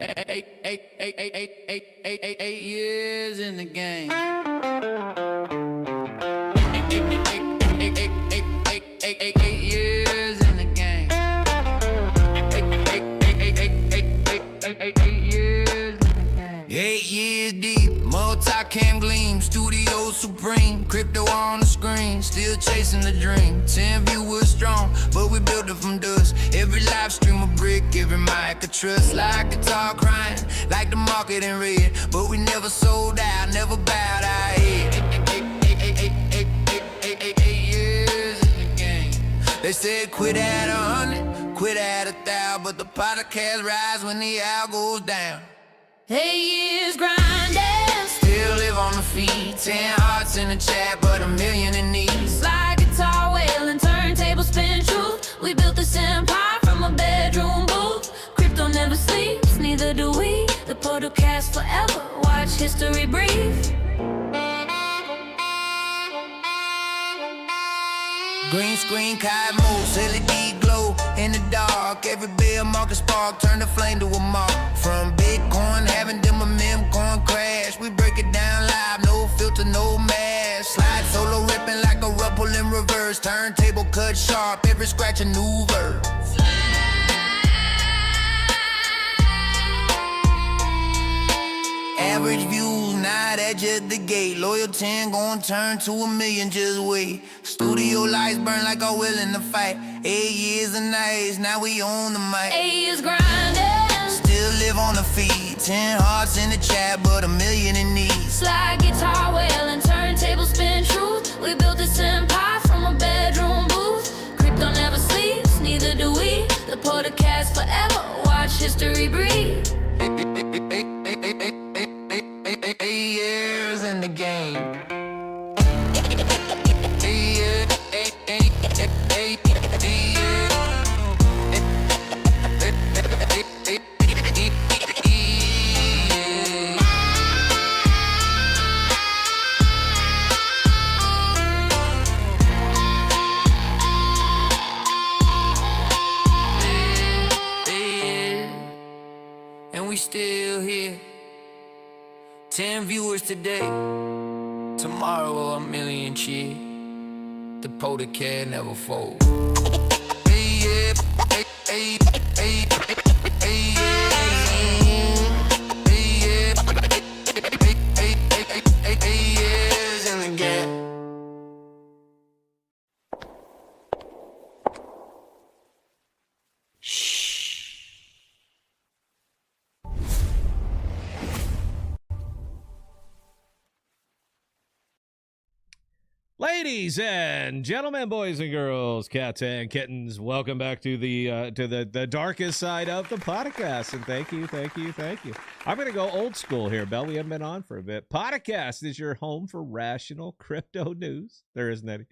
8 years in the game. 8 years in the game. 8 years in the game. 8 years deep, multi-cam gleam, studio supreme, crypto on the screen, still chasing the dream. 10 viewers strong, but we built it from dust. Every live stream a brick, every mic a trust. Like guitar crying, like the market in red, but we never sold out, never bowed our head. 8 years in the game. They said quit at 100, quit at 1,000, but the podcast rise when the hour goes down. 8 years grinding, still live on the feed. 10 hearts in the chat, but a million in needs. Slide guitar wail and turntable spin truth. We built this empire from a bedroom booth. Crypto never sleeps, neither do we. The podcast forever, watch history breathe. Green screen, cosmos, LED glow in the dark. Every bear market spark, turn the flame to a mark. From Bitcoin, having them a meme coin crash. We break it down live, no filter, no mask. Slide solo ripping like a rubble in reverse. Turntable cut sharp, every scratch a new verse. Average views, not at just the gate. Loyal 10 gon' turn to a million, just wait. Studio lights burn like our will in the fight. 8 years and nights, now we own the mic. 8 years grinding, still live on the feed. 10 hearts in the chat, but a million in need. Slide guitar wail and turntable spin truth. We built this empire from a bedroom booth. Crypto never sleeps, neither do we. The podcast forever, watch history breathe. 8 years in the game. 8 years. And we still here. 10 viewers today, tomorrow a million cheer. The podcast never folds. Hey, yeah, hey, hey, hey, hey, hey, years in the game. Ladies and gentlemen, boys and girls, cats and kittens, welcome back to the darkest side of the podcast. And thank you. I'm going to go old school here, Bell. We haven't been on for a bit. Podcast is your home for rational crypto news. There isn't any.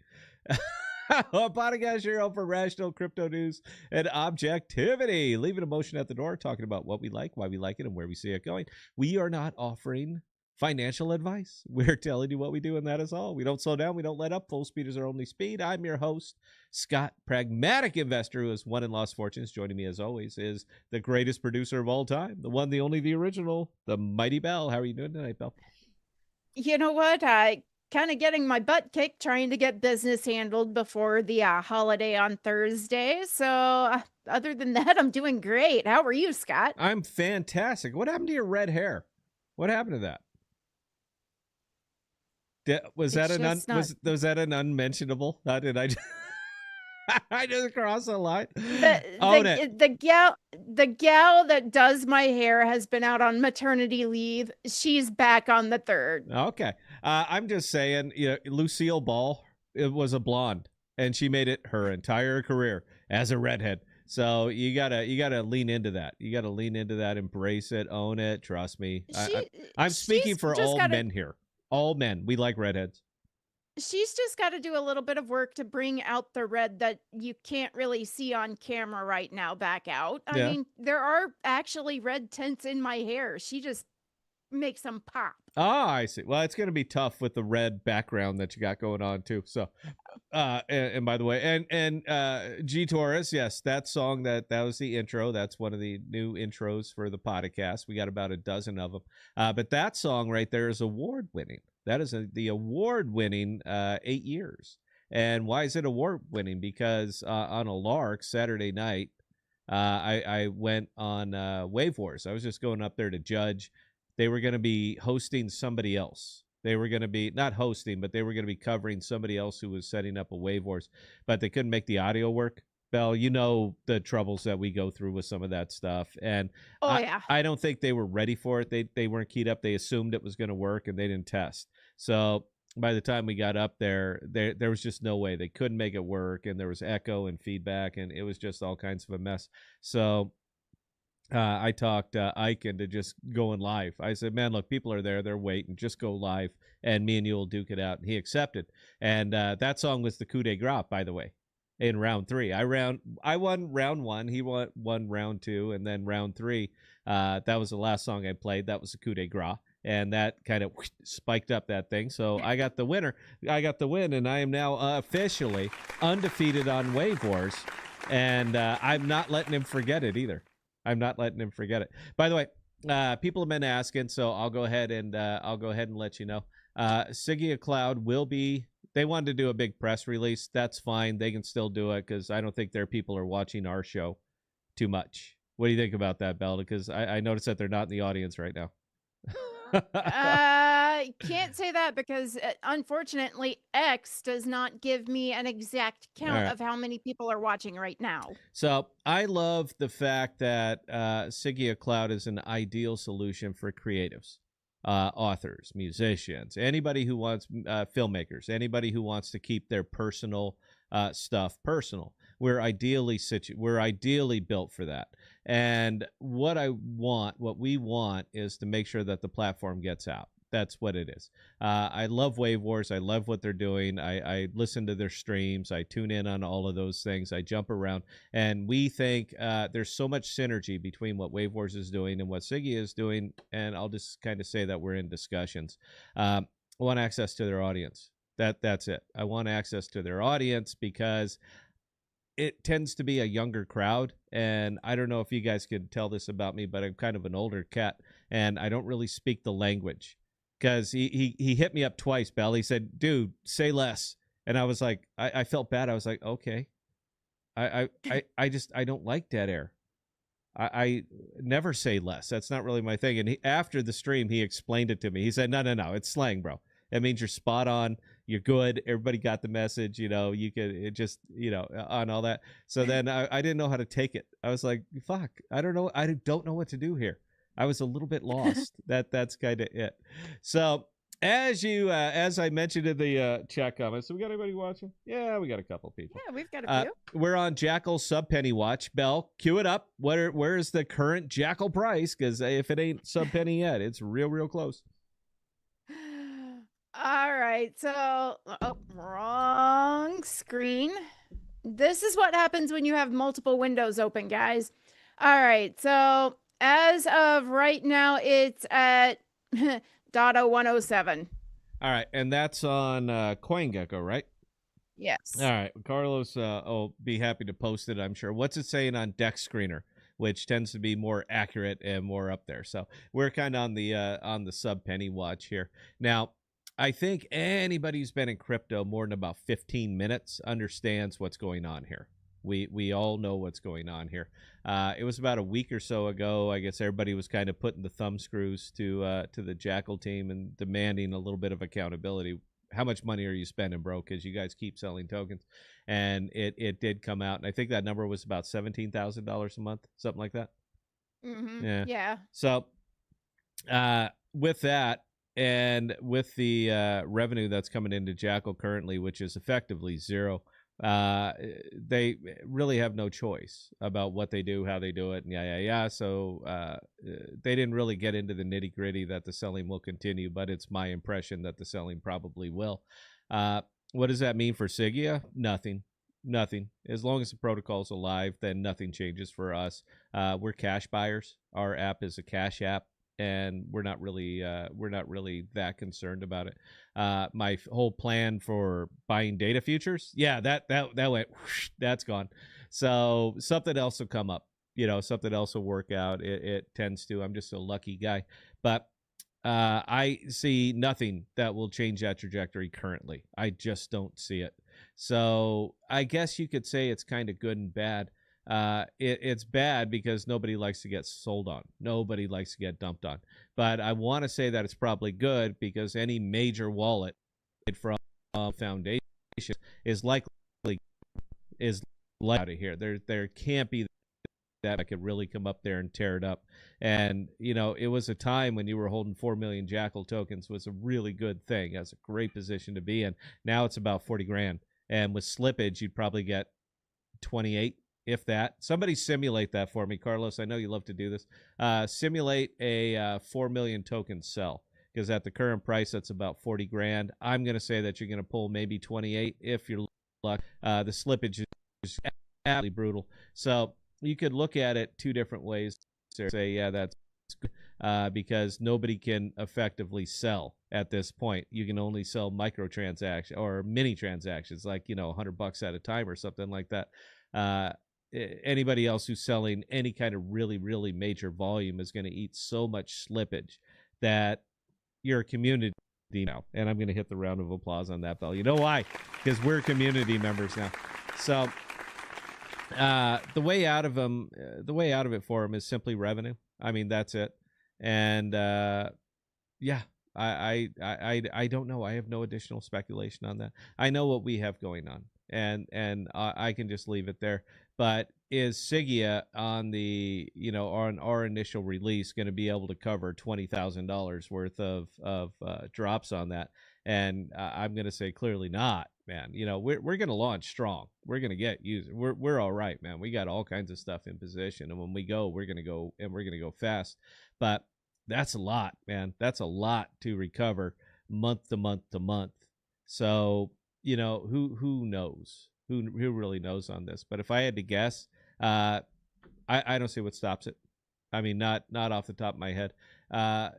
Podcast is your home for rational crypto news and objectivity. Leaving emotion at the door, talking about what we like, why we like it, and where we see it going. We are not offering financial advice. We're telling you what we do, and that is all. We don't slow down. We don't let up. Full speed is our only speed. I'm your host, Scott, pragmatic investor who has won and lost fortunes. Joining me, as always, is the greatest producer of all time, the one, the only, the original, the mighty Bell. How are you doing tonight, Bell? You know what? I kind of getting my butt kicked trying to get business handled before the holiday on Thursday. So other than that, I'm doing great. How are you, Scott? I'm fantastic. What happened to your red hair? What happened to that? Was that an unmentionable? How did I? I just crossed the line. The gal that does my hair has been out on maternity leave. She's back on the 3rd. Okay, I'm just saying. Lucille Ball, it was a blonde, and she made it her entire career as a redhead. So you gotta lean into that. You gotta lean into that, embrace it, own it. Trust me. I'm speaking for all men here. All men. We like redheads. She's just got to do a little bit of work to bring out the red that you can't really see on camera right now back out. I mean, there are actually red tints in my hair. She just makes them pop. Oh, I see. Well, it's going to be tough with the red background that you got going on too. So, and by the way, G Taurus, yes, that song that was the intro. That's one of the new intros for the podcast. We got about a dozen of them. But that song right there is award winning. That is the award winning 8 years. And why is it award winning? Because on a lark Saturday night, I went on Wave Wars. I was just going up there to judge. They were going to be hosting somebody else. They were going to be not hosting, but they were going to be covering somebody else who was setting up a Wave Wars, but they couldn't make the audio work. Belle, you know the troubles that we go through with some of that stuff. And I don't think they were ready for it. They weren't keyed up. They assumed it was going to work and they didn't test. So by the time we got up there was just no way. They couldn't make it work, and there was echo and feedback, and it was just all kinds of a mess. So I talked Ike into just going live. I said, man, look, people are there. They're waiting. Just go live, and me and you will duke it out. And he accepted. And that song was the coup de grace, by the way, in round 3. I won round 1. He won round 2. And then round 3, that was the last song I played. That was the coup de grace. And that kind of spiked up that thing. So I got the winner. I got the win, and I am now officially undefeated on Wave Wars. And I'm not letting him forget it either. I'm not letting him forget it. By the way, people have been asking, so I'll go ahead and let you know. Sigea Cloud will be. They wanted to do a big press release. That's fine. They can still do it because I don't think their people are watching our show too much. What do you think about that, Belle? Because I noticed that they're not in the audience right now. Can't say that because unfortunately X does not give me an exact count of how many people are watching right now. So I love the fact that Sigea Cloud is an ideal solution for creatives, authors, musicians, anybody who wants filmmakers, anybody who wants to keep their personal stuff personal. We're ideally built for that. And what we want is to make sure that the platform gets out. That's what it is. I love Wave Wars. I love what they're doing. I listen to their streams. I tune in on all of those things. I jump around. And we think there's so much synergy between what Wave Wars is doing and what Sigea is doing. And I'll just kind of say that we're in discussions. I want access to their audience. That's it. I want access to their audience because it tends to be a younger crowd. And I don't know if you guys could tell this about me, but I'm kind of an older cat and I don't really speak the language. Because he hit me up twice, Belle. He said, dude, say less. And I was like, I felt bad. I was like, okay. I don't like dead air. I never say less. That's not really my thing. And after the stream, he explained it to me. He said, no, it's slang, bro. That means you're spot on. You're good. Everybody got the message. You know, you could just, on all that. So then I didn't know how to take it. I was like, fuck, I don't know. I don't know what to do here. I was a little bit lost. That's kind of it. So as I mentioned in the chat comments, so we got anybody watching? Yeah, we got a couple people. Yeah, we've got a few. We're on Jackal sub penny watch. Belle, cue it up. Where is the current Jackal price? Because if it ain't sub penny yet, it's real close. All right, so wrong screen. This is what happens when you have multiple windows open, guys. All right, so as of right now, it's at .0107. All right, and that's on CoinGecko, right? Yes. All right, Carlos will be happy to post it, I'm sure. What's it saying on Dex Screener, which tends to be more accurate and more up there? So we're kind of on the sub penny watch here. Now, I think anybody who's been in crypto more than about 15 minutes understands what's going on here. We all know what's going on here. It was about a week or so ago. I guess everybody was kind of putting the thumb screws to the Jackal team and demanding a little bit of accountability. How much money are you spending, bro? Because you guys keep selling tokens. And it did come out. And I think that number was about $17,000 a month, something like that. Mm-hmm. Yeah. So with that, and with the revenue that's coming into Jackal currently, which is effectively zero, they really have no choice about what they do, how they do it, and So they didn't really get into the nitty gritty that the selling will continue, but it's my impression that the selling probably will. What does that mean for Sigea? Nothing. As long as the protocol's alive, then nothing changes for us. We're cash buyers. Our app is a cash app. and we're not really that concerned about it. My whole plan for buying data futures, yeah, that went whoosh, that's gone. So something else will come up. Something else will work out. It tends to. I'm just a lucky guy, but I see nothing that will change that trajectory currently. I just don't see it. So I guess you could say it's kind of good and bad. It's bad because nobody likes to get sold on. Nobody likes to get dumped on. But I want to say that it's probably good because any major wallet from foundation is likely out of here. There can't be that I could really come up there and tear it up. And, it was a time when you were holding 4 million Jackal tokens was a really good thing. That's a great position to be in. Now it's about 40 grand. And with slippage, you'd probably get 28, if that. Somebody simulate that for me, Carlos. I know you love to do this. Simulate a 4 million token sell. Because at the current price, that's about 40 grand. I'm going to say that you're going to pull maybe 28 if you're lucky. The slippage is absolutely brutal. So you could look at it two different ways. Say, yeah, that's good, because nobody can effectively sell at this point. You can only sell microtransaction or mini transactions, like $100 at a time or something like that. Anybody else who's selling any kind of really, really major volume is going to eat so much slippage that your community now. And I'm going to hit the round of applause on that, Bell. You know why? Because we're community members now. So the way out of it for them is simply revenue. I mean, that's it. And yeah, I don't know. I have no additional speculation on that. I know what we have going on, and I can just leave it there. But is Sigea on on our initial release going to be able to cover $20,000 worth of drops on that? And I'm going to say clearly not, man. We're going to launch strong. We're going to get users. We're all right, man. We got all kinds of stuff in position, and when we go, we're going to go fast. But that's a lot, man. That's a lot to recover month to month to month. So who knows? Who really knows on this? But if I had to guess, I don't see what stops it. I mean, not off the top of my head.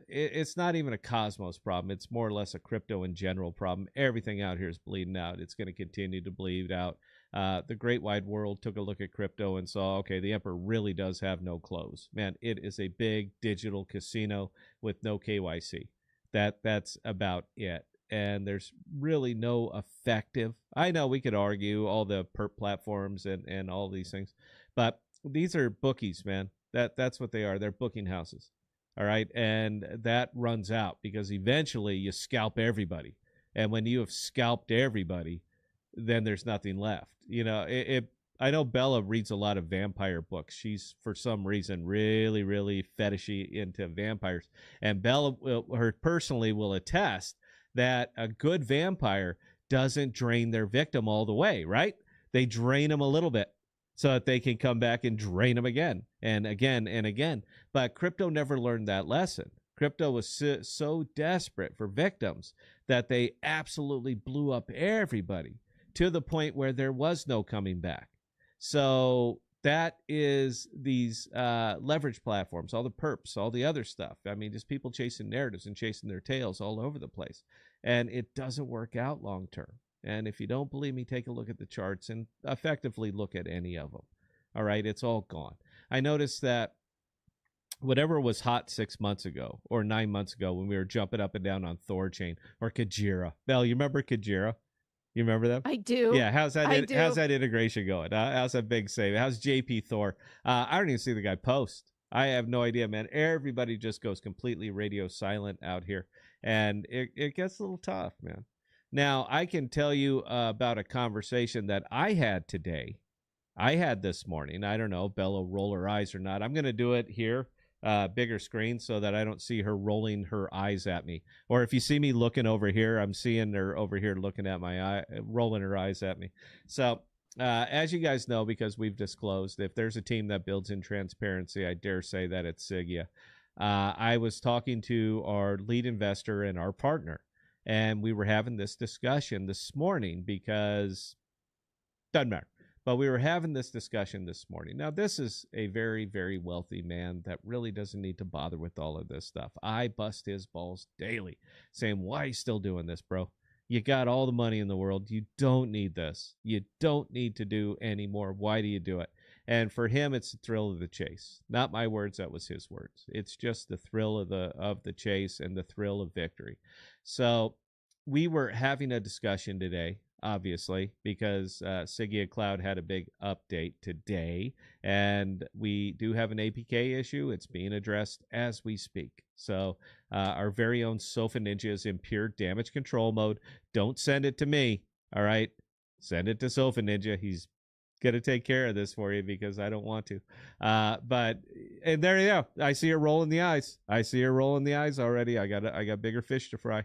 It's not even a Cosmos problem. It's more or less a crypto in general problem. Everything out here is bleeding out. It's going to continue to bleed out. The great wide world took a look at crypto and saw, okay, the emperor really does have no clothes. Man, it is a big digital casino with no KYC. That's about it. And there's really no effective. I know we could argue all the perp platforms and all these things, but these are bookies, man. That's what they are. They're booking houses. All right. And that runs out because eventually you scalp everybody. And when you have scalped everybody, then there's nothing left. I know Bella reads a lot of vampire books. She's, for some reason, really, really fetishy into vampires. And Bella, personally, will attest that a good vampire doesn't drain their victim all the way, right? They drain them a little bit so that they can come back and drain them again and again and again. But crypto never learned that lesson. Crypto was so desperate for victims that they absolutely blew up everybody to the point where there was no coming back. So that is these leverage platforms, all the perps, all the other stuff. I mean, just people chasing narratives and chasing their tails all over the place. And it doesn't work out long term. And if you don't believe me, take a look at the charts and effectively look at any of them. All right, it's all gone. I noticed that whatever was hot 6 months ago or 9 months ago when we were jumping up and down on Thorchain or Kajira. Belle, you remember Kajira? You remember them? I do. Yeah, how's that integration going? How's that big save? How's JP Thor? I don't even see the guy post. I have no idea, man. Everybody just goes completely radio silent out here, and it gets a little tough, man. Now, I can tell you about a conversation that I had today. I had this morning. I don't know, Bella will roll her eyes or not. I'm going to do it here, bigger screen, so that I don't see her rolling her eyes at me. Or if you see me looking over here, I'm seeing her over here looking at my eye, rolling her eyes at me. So as you guys know, because we've disclosed, if there's a team that builds in transparency, I dare say that it's Sigea. I was talking to our lead investor and our partner, and we were having this discussion this morning because doesn't matter. But we were having this discussion this morning. Now, this is a very, very wealthy man that really doesn't need to bother with all of this stuff. I bust his balls daily saying, why are you still doing this, bro? You got all the money in the world. You don't need this. You don't need to do any more. Why do you do it? And for him, it's the thrill of the chase. Not my words. That was his words. It's just the thrill of the chase and the thrill of victory. So we were having a discussion today, obviously, because Sigea Cloud had a big update today, and we do have an APK issue. It's being addressed as we speak. So our very own Sofa Ninja is in pure damage control mode. Don't send it to me, all right? Send it to Sofa Ninja. He's going to take care of this for you because I don't want to. And there you go. I see her rolling the eyes. I see her rolling the eyes already. I got bigger fish to fry.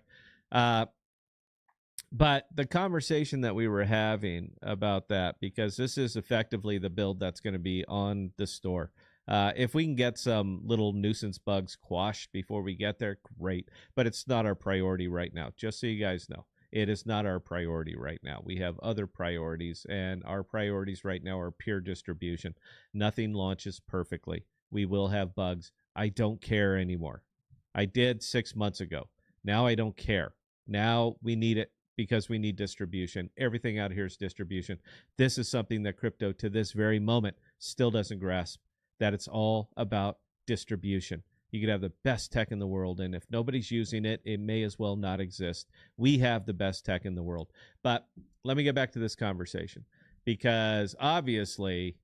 But the conversation that we were having about that, because this is effectively the build that's going to be on the store. If we can get some little nuisance bugs quashed before we get there, great. But it's not our priority right now, just so you guys know. It is not our priority right now. We have other priorities, and our priorities right now are pure distribution. Nothing launches perfectly. We will have bugs. I don't care anymore. I did 6 months ago. Now I don't care. Now we need it because we need distribution. Everything out here is distribution. This is something that crypto to this very moment still doesn't grasp, that it's all about distribution. You could have the best tech in the world, and if nobody's using it, it may as well not exist. We have the best tech in the world. But let me get back to this conversation, because obviously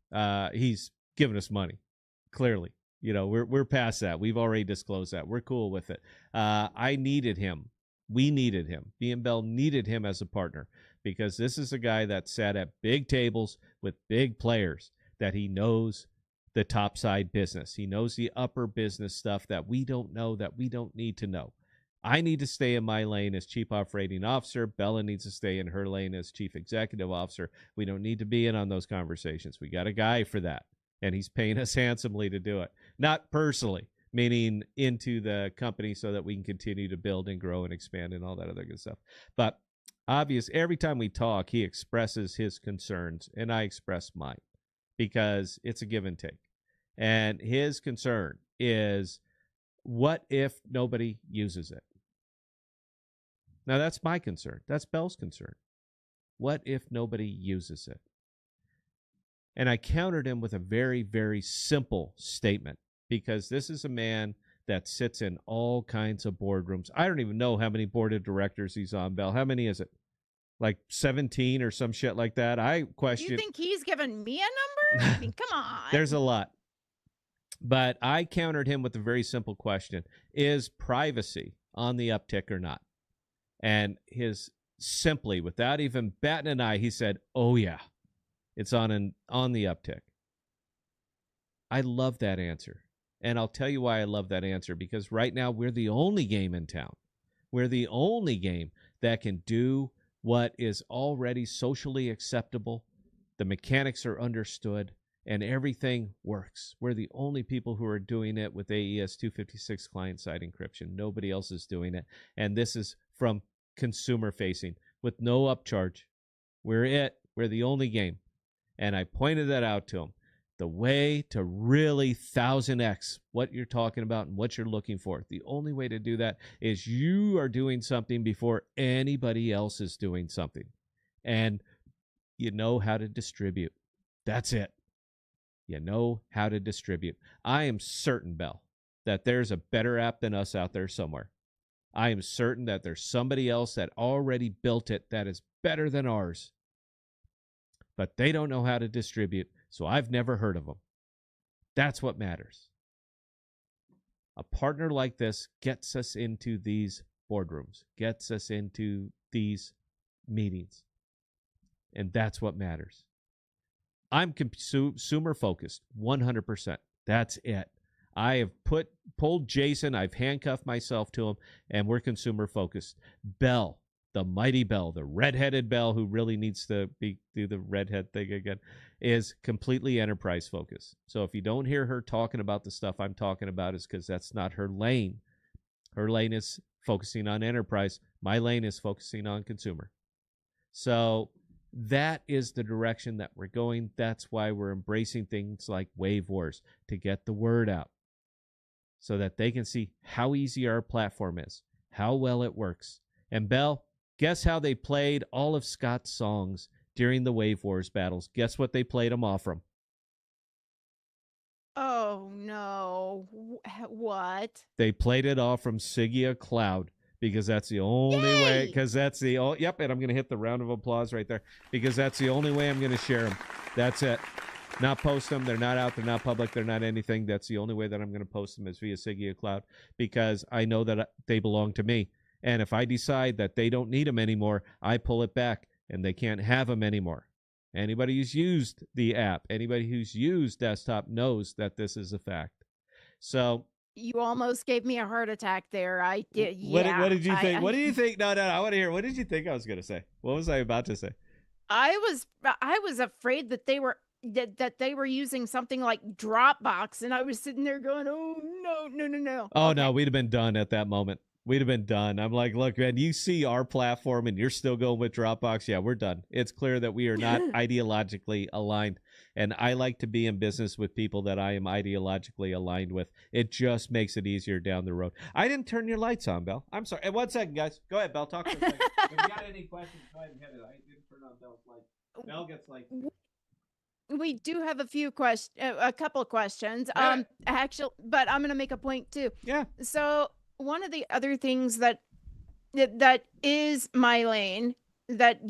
he's given us money, clearly. You know, we're past that. We've already disclosed that. We're cool with it. I needed him. We needed him. B&Bell needed him as a partner, because this is a guy that sat at big tables with big players, that he knows the top side business. He knows the upper business stuff that we don't know, that we don't need to know. I need to stay in my lane as chief operating officer. Bella needs to stay in her lane as chief executive officer. We don't need to be in on those conversations. We got a guy for that, and he's paying us handsomely to do it. Not personally, meaning into the company, so that we can continue to build and grow and expand and all that other good stuff. But every time we talk, he expresses his concerns, and I express mine, because it's a give and take. And his concern is, what if nobody uses it? Now, that's my concern. That's Bell's concern. What if nobody uses it? And I countered him with a very, very simple statement, because this is a man that sits in all kinds of boardrooms. I don't even know how many board of directors he's on, Bell. How many is it? Like 17 or some shit like that? I question. You think he's giving me a number? I mean, come on. There's a lot. But I countered him with a very simple question. Is privacy on the uptick or not? And simply, without even batting an eye, he said, oh yeah, it's on the uptick. I love that answer. And I'll tell you why I love that answer, because right now we're the only game in town. We're the only game that can do what is already socially acceptable. The mechanics are understood, and everything works. We're the only people who are doing it with AES 256 client-side encryption. Nobody else is doing it. And this is from consumer-facing with no upcharge. We're the only game. And I pointed that out to him. The way to really 1000x what you're talking about and what you're looking for, the only way to do that is you are doing something before anybody else is doing something. And you know how to distribute. That's it. You know how to distribute. I am certain, Bell, that there's a better app than us out there somewhere. I am certain that there's somebody else that already built it that is better than ours. But they don't know how to distribute, so I've never heard of them. That's what matters. A partner like this gets us into these boardrooms, gets us into these meetings. And that's what matters. I'm consumer focused, 100%. That's it. I have pulled Jason, I've handcuffed myself to him, and we're consumer focused. Bell, the mighty Bell, the redheaded Bell, who really needs to do the redhead thing again, is completely enterprise focused. So if you don't hear her talking about the stuff I'm talking about, is because that's not her lane. Her lane is focusing on enterprise. My lane is focusing on consumer. So That is the direction that we're going. That's why we're embracing things like Wave Wars, to get the word out so that they can see how easy our platform is, how well it works. And Bell, guess how they played all of Scott's songs during the Wave Wars battles? Guess what they played them off from? Oh no. What? They played it off from Sigea Cloud, because that's the only way. Yay! Because that's the yep. And I'm going to hit the round of applause right there, because that's the only way I'm going to share them. That's it. Not post them. They're not out. They're not public. They're not anything. That's the only way that I'm going to post them, is via Sigea Cloud, because I know that they belong to me. And if I decide that they don't need them anymore, I pull it back, and they can't have them anymore. Anybody who's used the app, anybody who's used desktop knows that this is a fact. So You almost gave me a heart attack there. I did. what Yeah. did you think? I, What do you think? No, I want to hear. What did you think I was going to say? What was I about to say? I was afraid that they were that they were using something like Dropbox, and I was sitting there going, "Oh no, no, no, no!" Oh, Okay. no, we'd have been done at that moment. We'd have been done. I'm like, look, man, you see our platform and you're still going with Dropbox. Yeah, we're done. It's clear that we are not ideologically aligned. And I like to be in business with people that I am ideologically aligned with. It just makes it easier down the road. I didn't turn your lights on, Bell. I'm sorry. And 1 second, guys. Go ahead, Bell. Talk for a second. If you got any questions, go ahead and hit it. I didn't turn on Bell's lights. Bell gets like... We do have a couple of questions. Yeah. Actually, but I'm going to make a point too. Yeah. So one of the other things that is my lane, that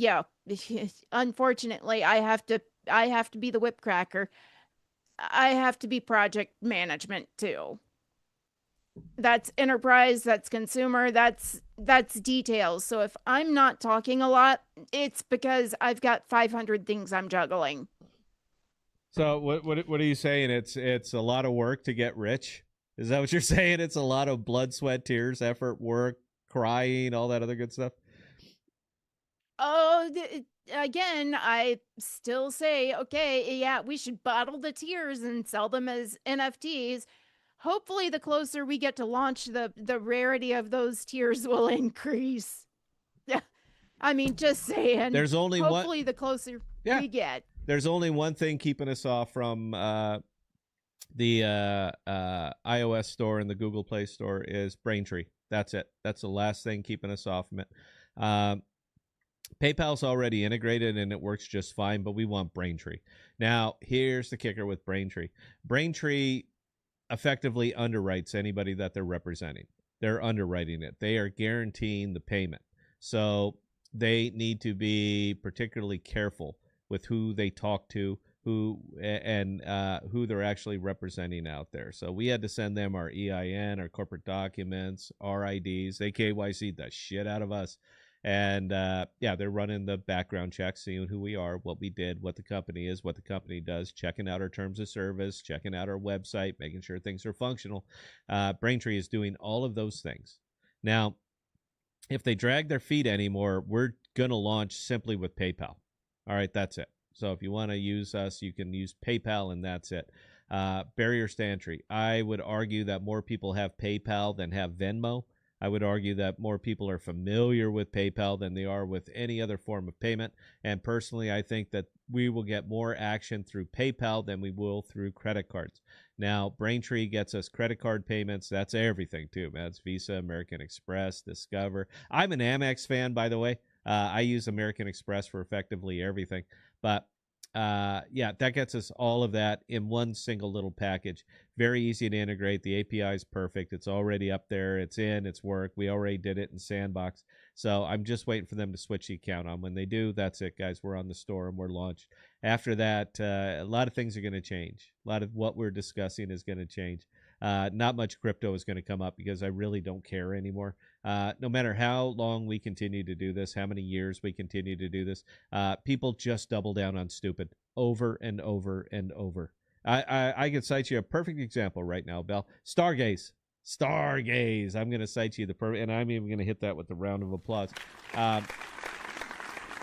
unfortunately I have to be the whip cracker. I have to be project management too. That's enterprise, that's consumer, that's details. So if I'm not talking a lot, it's because I've got 500 things I'm juggling. So what are you saying? It's a lot of work to get rich? Is that what you're saying? It's a lot of blood, sweat, tears, effort, work, crying, all that other good stuff? Oh, again, I still say, okay, yeah, we should bottle the tears and sell them as NFTs. Hopefully, the closer we get to launch, the rarity of those tears will increase. Yeah, I mean, just saying. There's only hopefully the closer we get. There's only one thing keeping us off from the iOS store and the Google Play store is Braintree. That's it. That's the last thing keeping us off from it. PayPal's already integrated and it works just fine, but we want Braintree. Now, here's the kicker with Braintree. Braintree effectively underwrites anybody that they're representing. They're underwriting it. They are guaranteeing the payment. So they need to be particularly careful with who they talk to, who they're actually representing out there. So we had to send them our EIN, our corporate documents, our IDs. They KYC'd the shit out of us. And they're running the background checks, seeing who we are, what we did, what the company is, what the company does, checking out our terms of service, checking out our website, making sure things are functional. Braintree is doing all of those things. Now, if they drag their feet anymore, we're going to launch simply with PayPal. All right, that's it. So if you want to use us, you can use PayPal, and that's it. Barriers to entry. I would argue that more people have PayPal than have Venmo. I would argue that more people are familiar with PayPal than they are with any other form of payment. And personally, I think that we will get more action through PayPal than we will through credit cards. Now, Braintree gets us credit card payments. That's everything, too, man. It's Visa, American Express, Discover. I'm an Amex fan, by the way. I use American Express for effectively everything. But that gets us all of that in one single little package. Very easy to integrate. The API is perfect. It's already up there. It's work. We already did it in Sandbox. So I'm just waiting for them to switch the account on. When they do, that's it, guys. We're on the store and we're launched. After that, a lot of things are going to change. A lot of what we're discussing is going to change. Not much crypto is going to come up because I really don't care anymore. No matter how long we continue to do this, how many years we continue to do this, people just double down on stupid over and over and over. I could cite you a perfect example right now, Bell. Stargaze. I'm going to cite you and I'm even going to hit that with the round of applause.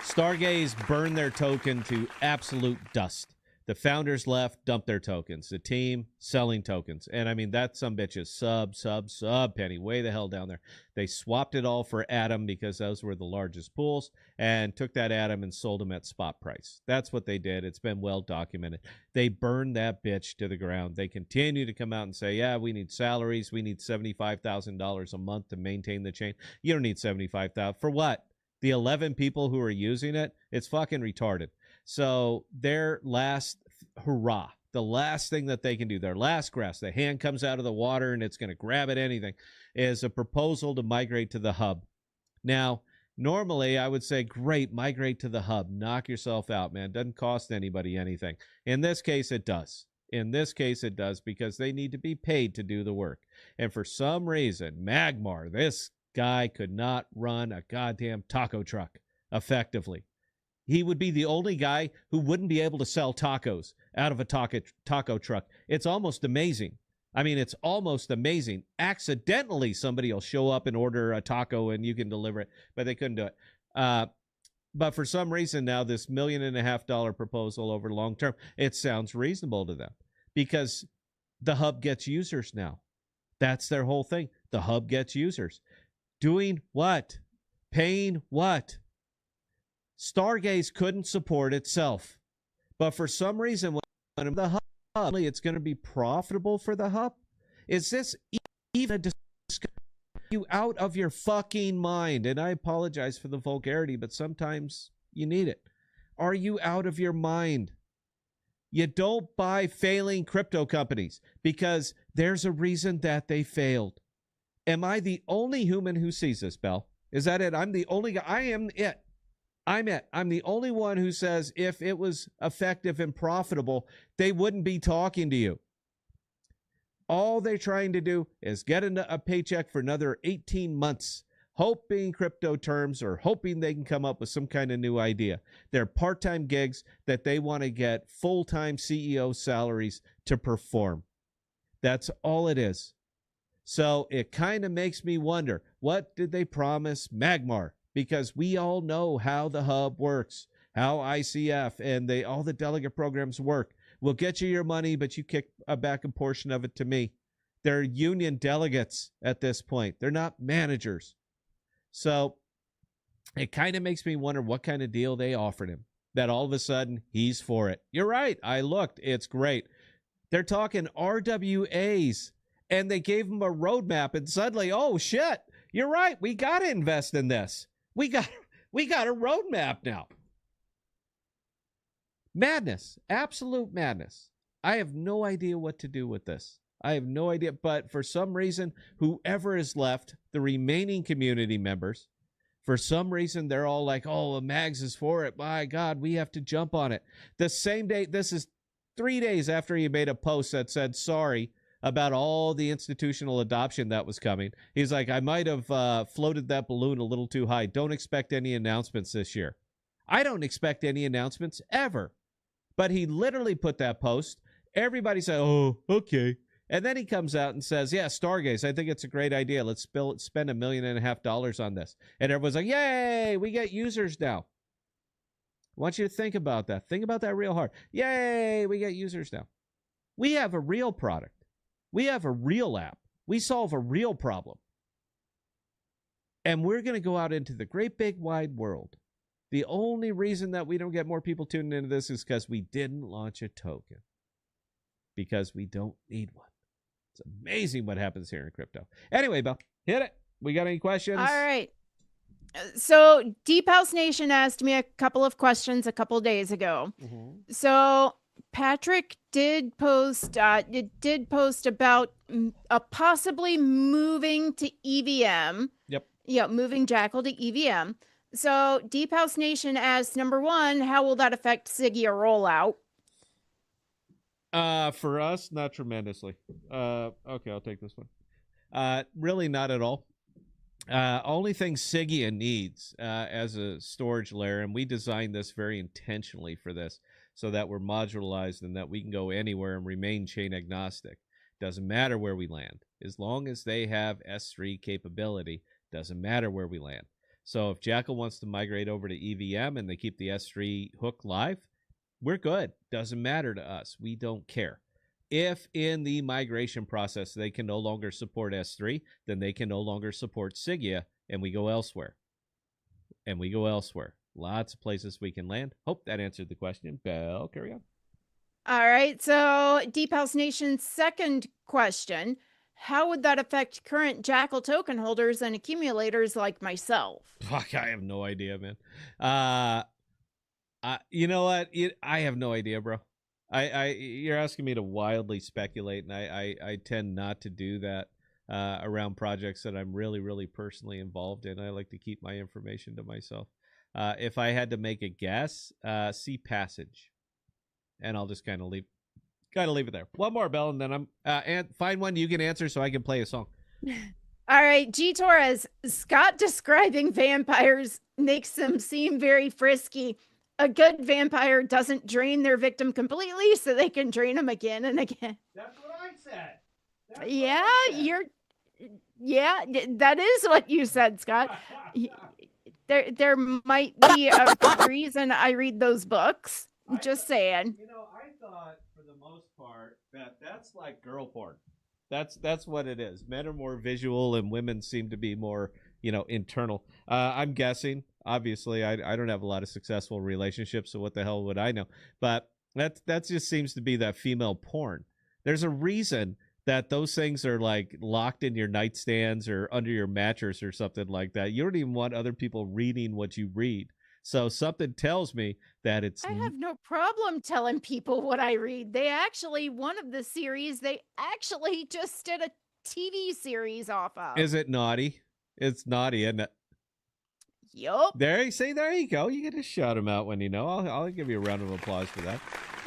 Stargaze burned their token to absolute dust. The founders left, dumped their tokens. The team selling tokens. And I mean, that some bitch is sub penny, way the hell down there. They swapped it all for Atom because those were the largest pools, and took that Atom and sold them at spot price. That's what they did. It's been well documented. They burned that bitch to the ground. They continue to come out and say, yeah, we need salaries. We need $75,000 a month to maintain the chain. You don't need $75,000 for what? The 11 people who are using it? It's fucking retarded. So their last hurrah, the last thing that they can do, their last grasp, the hand comes out of the water and it's going to grab at anything, is a proposal to migrate to the hub. Now, normally I would say, great, migrate to the hub. Knock yourself out, man. Doesn't cost anybody anything. In this case, it does. In this case, it does, because they need to be paid to do the work. And for some reason, Magmar, this guy could not run a goddamn taco truck effectively. He would be the only guy who wouldn't be able to sell tacos out of a taco truck. It's almost amazing. I mean, it's almost amazing. Accidentally, somebody will show up and order a taco and you can deliver it, but they couldn't do it. But for some reason now, this $1.5 million proposal over long term, it sounds reasonable to them because the hub gets users now. That's their whole thing. The hub gets users. Doing what? Paying what? Stargaze couldn't support itself. But for some reason, when the hub, it's going to be profitable for the hub. Is this even a discussion? You out of your fucking mind? And I apologize for the vulgarity, but sometimes you need it. Are you out of your mind? You don't buy failing crypto companies because there's a reason that they failed. Am I the only human who sees this, Bell? Is that it? I'm the only guy. I am it. I'm it. I'm the only one who says if it was effective and profitable, they wouldn't be talking to you. All they're trying to do is get a paycheck for another 18 months, hoping crypto terms or hoping they can come up with some kind of new idea. They're part-time gigs that they want to get full-time CEO salaries to perform. That's all it is. So it kind of makes me wonder, what did they promise Magmar? Because we all know how the hub works, how ICF and all the delegate programs work. We'll get you your money, but you kick back a portion of it to me. They're union delegates at this point. They're not managers. So it kind of makes me wonder what kind of deal they offered him, that all of a sudden he's for it. You're right. I looked. It's great. They're talking RWAs, and they gave him a roadmap, and suddenly, oh, shit, you're right. We got to invest in this. We got a roadmap now. Madness, absolute madness. I have no idea what to do with this. I have no idea, but for some reason, whoever is left, the remaining community members, for some reason, they're all like, oh, Mags is for it. My God, we have to jump on it. The same day, this is 3 days after he made a post that said sorry about all the institutional adoption that was coming. He's like, I might have floated that balloon a little too high. Don't expect any announcements this year. I don't expect any announcements ever. But he literally put that post. Everybody said, oh, okay. And then he comes out and says, yeah, Stargaze, I think it's a great idea. Let's spend $1.5 million on this. And everyone's like, yay, we get users now. I want you to think about that. Think about that real hard. Yay, we get users now. We have a real product. We have a real app. We solve a real problem. And we're going to go out into the great big wide world. The only reason that we don't get more people tuning into this is because we didn't launch a token. Because we don't need one. It's amazing what happens here in crypto. Anyway, Belle, hit it. We got any questions? All right. So Deep House Nation asked me a couple of questions a couple days ago. Mm-hmm. So Patrick did post about possibly moving to EVM. Yep. Yeah, moving Jackal to EVM. So Deep House Nation asks, number one, how will that affect Sigea rollout? For us, not tremendously. Okay, I'll take this one. Really not at all. Only thing Sigea needs as a storage layer, and we designed this very intentionally for this, so that we're modularized and that we can go anywhere and remain chain agnostic. Doesn't matter where we land. As long as they have S3 capability, doesn't matter where we land. So if Jackal wants to migrate over to EVM and they keep the S3 hook live, we're good. Doesn't matter to us. We don't care. If in the migration process they can no longer support S3, then they can no longer support Sigea, and we go elsewhere. Lots of places we can land. Hope that answered the question. Belle, carry on. All right. So, Deep House Nation's second question: how would that affect current Jackal token holders and accumulators like myself? Fuck, I have no idea, man. You know what? I have no idea, bro. You're asking me to wildly speculate, and I tend not to do that around projects that I'm really, really personally involved in. I like to keep my information to myself. If I had to make a guess, see Passage, and I'll just kind of leave it there. One more, Bell, and then I'm and find one you can answer so I can play a song. All right, G Torres. Scott describing vampires makes them seem very frisky. A good vampire doesn't drain their victim completely, so they can drain them again and again. That's what I said. Yeah, that is what you said, Scott. There might be a reason I read those books. Just saying. You know, I thought for the most part that's like girl porn. That's what it is. Men are more visual and women seem to be more, internal. I'm guessing. Obviously, I don't have a lot of successful relationships, so what the hell would I know? But that just seems to be that female porn. There's a reason that those things are like locked in your nightstands or under your mattress or something like that. You don't even want other people reading what you read. So something tells me that it's... I have no problem telling people what I read. One of the series, they actually just did a TV series off of. Is it naughty? It's naughty, isn't it? Yup. There you go. You get to shout them out when you know. I'll give you a round of applause for that.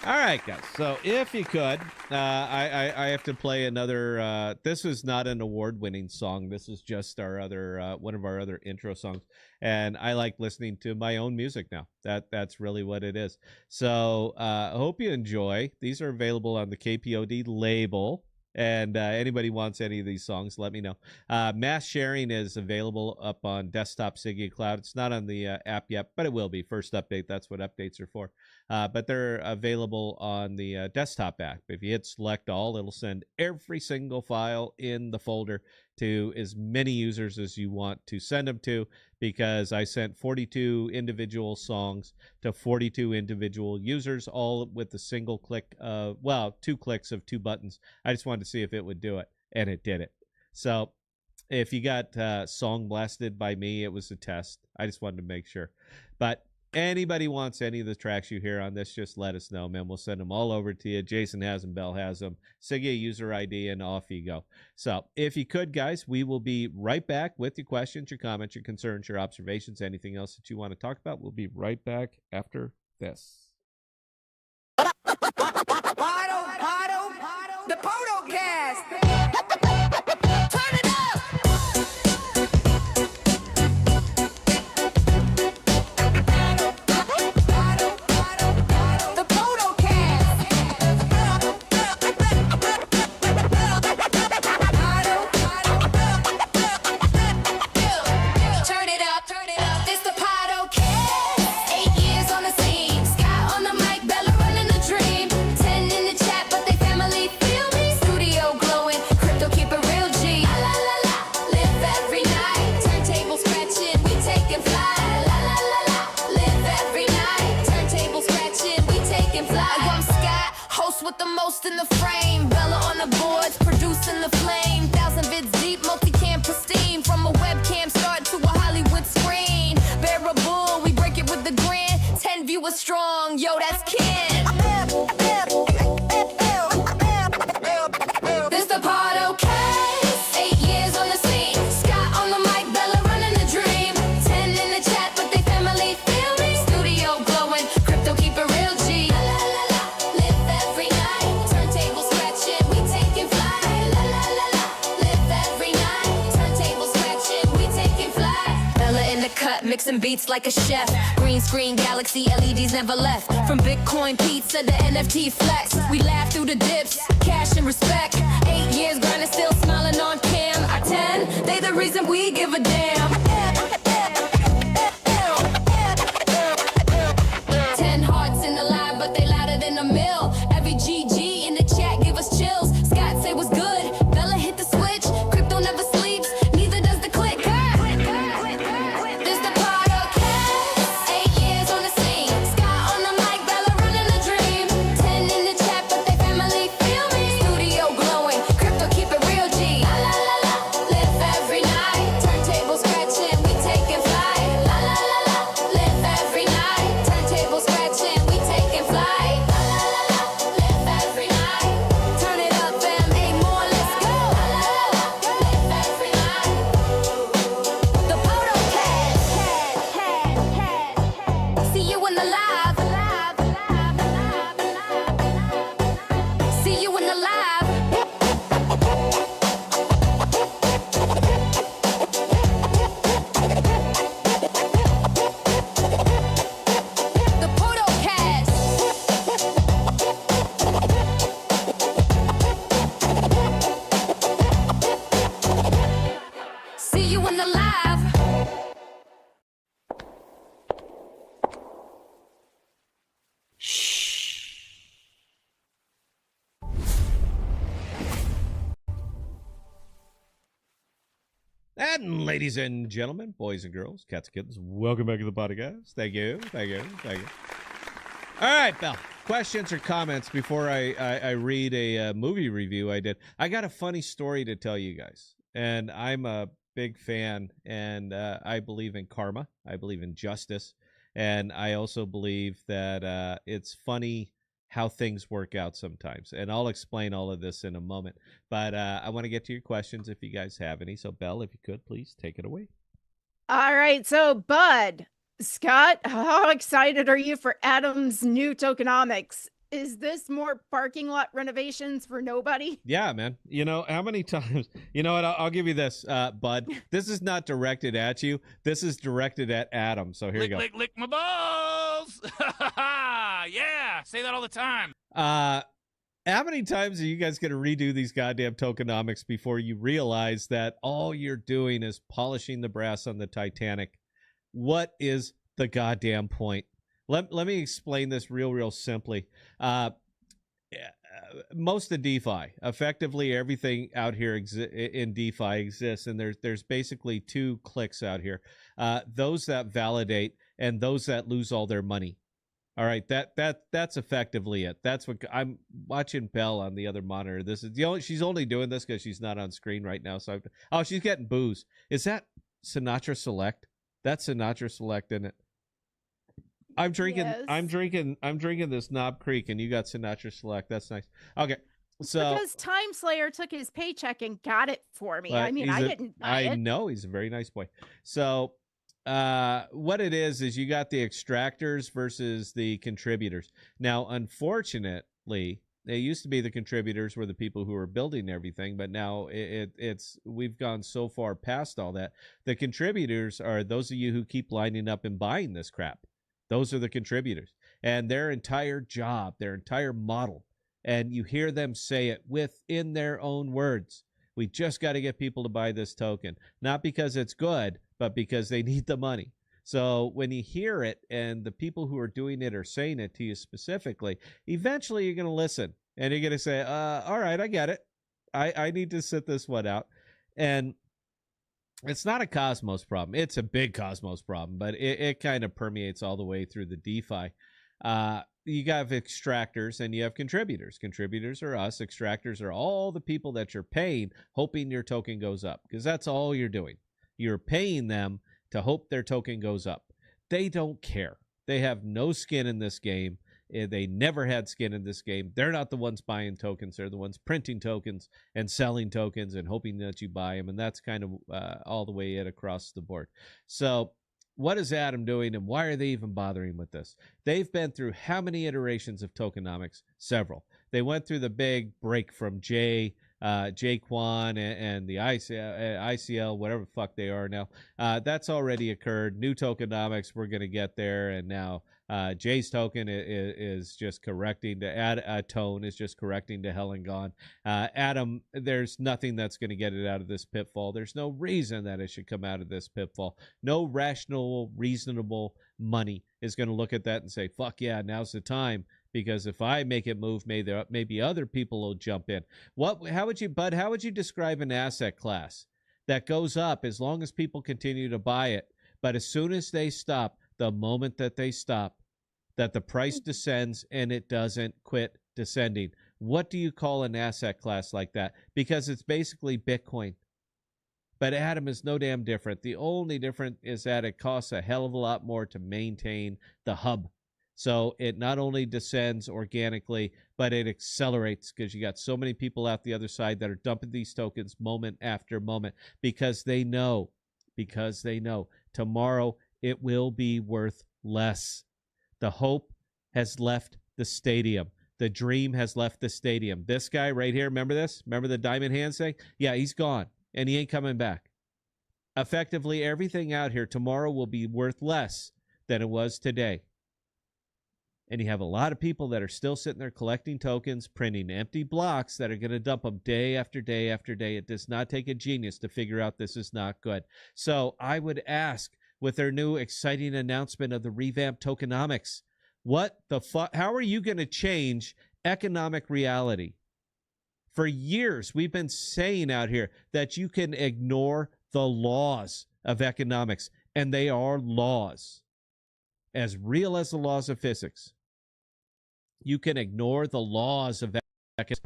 All right, guys. So if you could, I have to play another. This is not an award-winning song. This is just our other one of our other intro songs, and I like listening to my own music now. That's really what it is. So I hope you enjoy. These are available on the KPOD label. And anybody wants any of these songs, let me know. Mass sharing is available up on desktop Sigea Cloud. It's not on the app yet, but it will be. First update, that's what updates are for. But they're available on the desktop app. If you hit select all, it'll send every single file in the folder to as many users as you want to send them to, because I sent 42 individual songs to 42 individual users, all with a single click of, 2 clicks of 2 buttons. I just wanted to see if it would do it, and it did it. So if you got song blasted by me, it was a test. I just wanted to make sure. But anybody wants any of the tracks you hear on this, just let us know, man. We'll send them all over to you. Jason has them, Bell has them, Sigea user ID, and off you go. So if you could, guys, we will be right back with your questions, your comments, your concerns, your observations, anything else that you want to talk about. We'll be right back after this. The Podcast. Turn it up. With the most in the frame, Bella on the boards, producing the flame. 1,000 vids deep, multi-cam pristine. From a webcam start to a Hollywood screen. Bearable, we break it with the grin. 10 viewers strong, yo, that's Ken. This the Podcast. 8 years on the scene. Scott on the mic, Bella running the dream. 10 in the chat, but they family feel me. Studio glowing, crypto keep it real G. Mixing beats like a chef. Green screen galaxy, LEDs never left. From Bitcoin pizza to NFT flex, we laugh through the dips, cash and respect. 8 years grinding, still smiling on cam. Our 10, they the reason we give a damn. 10 hearts in the live, but they And ladies and gentlemen, boys and girls, cats and kittens, welcome back to the podcast. Thank you. All right, Belle. Questions or comments before I read a movie review I did. I got a funny story to tell you guys. And I'm a big fan, and I believe in karma. I believe in justice. And I also believe that it's funny how things work out sometimes. And I'll explain all of this in a moment. But I want to get to your questions if you guys have any. So, Belle, if you could, please take it away. All right. So, Bud, Scott, how excited are you for Adam's new tokenomics? Is this more parking lot renovations for nobody? Yeah, man. You know, how many times? You know what? I'll give you this, Bud. This is not directed at you. This is directed at Adam. So here you go. Lick my balls. Yeah, say that all the time. How many times are you guys going to redo these goddamn tokenomics before you realize that all you're doing is polishing the brass on the Titanic? What is the goddamn point? Let me explain this real simply. Most of DeFi, effectively everything out here in DeFi exists, and there's basically two cliques out here. Those that validate and those that lose all their money. All right, that's effectively it. That's what I'm watching. Belle on the other monitor. This is she's only doing this because she's not on screen right now. So she's getting booze. Is that Sinatra Select? That's Sinatra Select, isn't it? I'm drinking. Yes. I'm drinking this Knob Creek, and you got Sinatra Select. That's nice. Okay, so because Time Slayer took his paycheck and got it for me. I mean, I didn't buy it. I know he's a very nice boy. So, what it is you got the extractors versus the contributors. Now, unfortunately, it used to be the contributors were the people who were building everything, but now it's we've gone so far past all that. The contributors are those of you who keep lining up and buying this crap. Those are the contributors, and their entire job, their entire model, and you hear them say it within their own words. We just got to get people to buy this token, not because it's good, but because they need the money. So when you hear it and the people who are doing it are saying it to you specifically, eventually you're going to listen and you're going to say, all right, I get it. I need to sit this one out. And it's not a Cosmos problem. It's a big Cosmos problem, but it kind of permeates all the way through the DeFi. You have extractors and you have contributors. Contributors are us. Extractors are all the people that you're paying, hoping your token goes up, because that's all you're doing. You're paying them to hope their token goes up. They don't care. They have no skin in this game. They never had skin in this game. They're not the ones buying tokens. They're the ones printing tokens and selling tokens and hoping that you buy them. And that's kind of all the way it across the board. So what is Adam doing, and why are they even bothering with this? They've been through how many iterations of tokenomics? Several. They went through the big break from Jaquan and the ICL, whatever the fuck they are now. That's already occurred. New tokenomics, we're going to get there. And now Jay's token is just correcting to add a tone, is just correcting to hell and gone. Adam, there's nothing that's going to get it out of this pitfall. There's no reason that it should come out of this pitfall. No rational, reasonable money is going to look at that and say, fuck yeah, now's the time. Because if I make it move, maybe other people will jump in. How would you describe an asset class that goes up as long as people continue to buy it, but as soon as they stop, the moment that they stop, that the price descends and it doesn't quit descending? What do you call an asset class like that? Because it's basically Bitcoin. But Adam is no damn different. The only difference is that it costs a hell of a lot more to maintain the hub. So it not only descends organically, but it accelerates because you got so many people out the other side that are dumping these tokens moment after moment because they know tomorrow it will be worth less. The hope has left the stadium. The dream has left the stadium. This guy right here, remember this? Remember the diamond hand thing? Yeah, he's gone and he ain't coming back. Effectively, everything out here tomorrow will be worth less than it was today. And you have a lot of people that are still sitting there collecting tokens, printing empty blocks that are going to dump them day after day after day. It does not take a genius to figure out this is not good. So I would ask, with their new exciting announcement of the revamped tokenomics, what the fuck? How are you going to change economic reality? For years, we've been saying out here that you can ignore the laws of economics, and they are laws, as real as the laws of physics. You can ignore the laws of economics.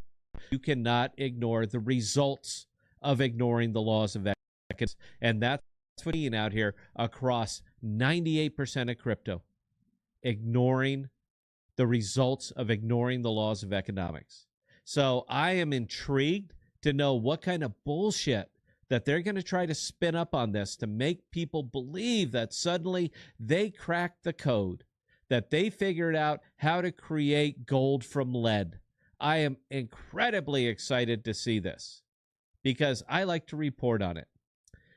You cannot ignore the results of ignoring the laws of economics. And that's what we're seeing out here across 98% of crypto. Ignoring the results of ignoring the laws of economics. So I am intrigued to know what kind of bullshit that they're going to try to spin up on this to make people believe that suddenly they cracked the code, that they figured out how to create gold from lead. I am incredibly excited to see this because I like to report on it.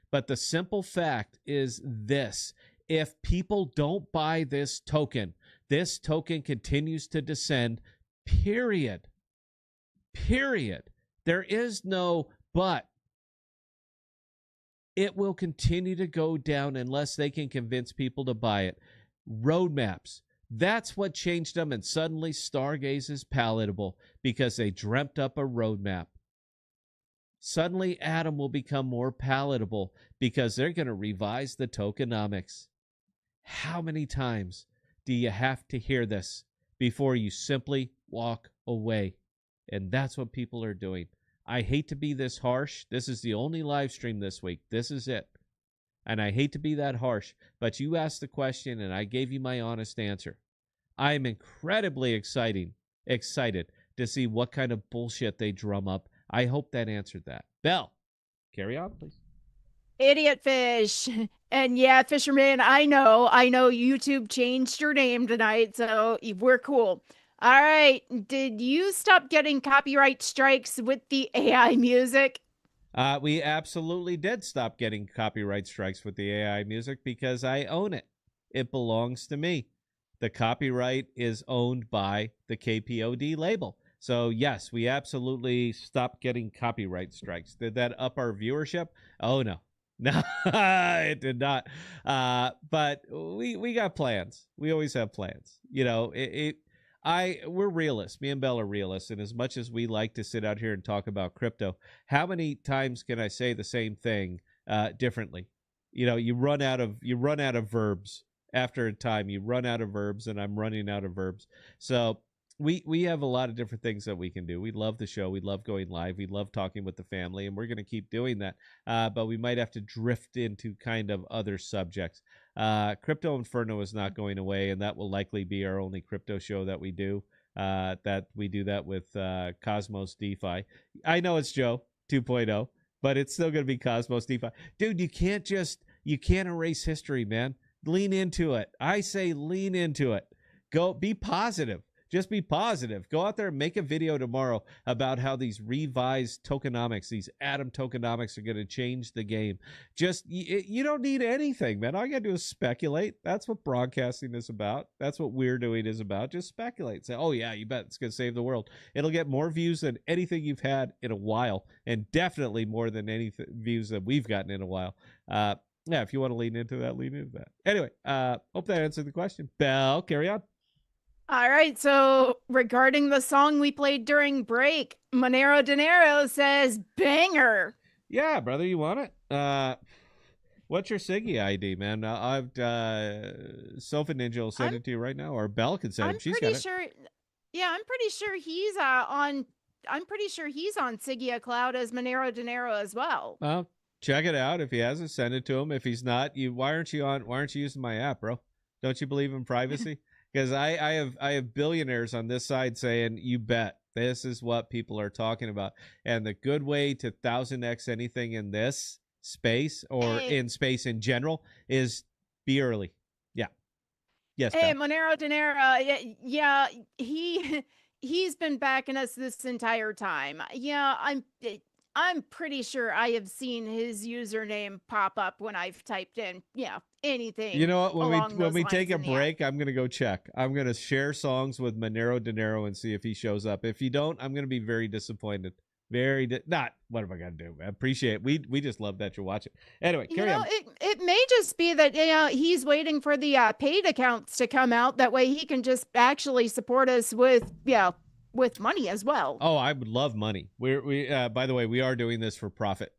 But the simple fact is this: if people don't buy this token continues to descend, period. Period. There is no but. It will continue to go down unless they can convince people to buy it. Roadmaps. That's what changed them, and suddenly Stargaze is palatable because they dreamt up a roadmap. Suddenly Atom will become more palatable because they're going to revise the tokenomics. How many times do you have to hear this before you simply walk away? And that's what people are doing. I hate to be this harsh. This is the only live stream this week. This is it. And I hate to be that harsh, but you asked the question and I gave you my honest answer. I am incredibly excited to see what kind of bullshit they drum up. I hope that answered that. Belle, carry on, please. Idiot Fish. And yeah, Fisherman, I know YouTube changed your name tonight, so we're cool. All right. Did you stop getting copyright strikes with the AI music? We absolutely did stop getting copyright strikes with the AI music because I own it. It belongs to me. The copyright is owned by the KPOD label. So, yes, we absolutely stopped getting copyright strikes. Did that up our viewership? Oh, no. No, it did not. But we got plans. We always have plans. You know, we're realists. Me and Belle are realists. And as much as we like to sit out here and talk about crypto, how many times can I say the same thing differently? You know, you run out of verbs. After a time, you run out of verbs, and I'm running out of verbs. So we have a lot of different things that we can do. We love the show. We love going live. We love talking with the family, and we're going to keep doing that. But we might have to drift into kind of other subjects. Crypto Inferno is not going away, and that will likely be our only crypto show that we do. That we do that with Cosmos DeFi. I know it's Joe 2.0, but it's still going to be Cosmos DeFi. Dude, you can't erase history, man. Lean into it. I say lean into it. Go be positive. Just be positive. Go out there and make a video tomorrow about how these revised tokenomics, these Atom tokenomics are going to change the game. Just, you don't need anything, man. All you got to do is speculate. That's what broadcasting is about. That's what we're doing is about. Just speculate. Say, oh, yeah, you bet it's going to save the world. It'll get more views than anything you've had in a while, and definitely more than any views that we've gotten in a while. Yeah, if you want to lean into that, lean into that. Anyway, hope that answered the question. Belle, carry on. All right, so regarding the song we played during break, Monero Dinero says banger. Yeah, brother, you want it? What's your Sigea ID, man? I've Sofa Ninja will send it to you right now, or Belle can send it. She's got it. Yeah, I'm pretty sure he's on. I'm pretty sure he's on Sigea Cloud as Monero Dinero as well. Well, check it out. If he hasn't, send it to him. If he's not, why aren't you using my app, bro? Don't you believe in privacy? Because I have billionaires on this side saying, you bet, this is what people are talking about. And the good way to 1000x anything in this space or in space in general is be early. Yeah. Yes. Hey, Monero Dinero. Yeah, he's been backing us this entire time. Yeah, I'm pretty sure I have seen his username pop up when I've typed in, anything. You know what? When we take a break, I'm going to go check. I'm going to share songs with Monero Dinero and see if he shows up. If you don't, I'm going to be very disappointed. What am I going to do? I appreciate it. We just love that you're watching. Anyway, carry on. It may just be that he's waiting for the paid accounts to come out. That way he can just actually support us with money as well. Oh, I would love money. We by the way, we are doing this for profit.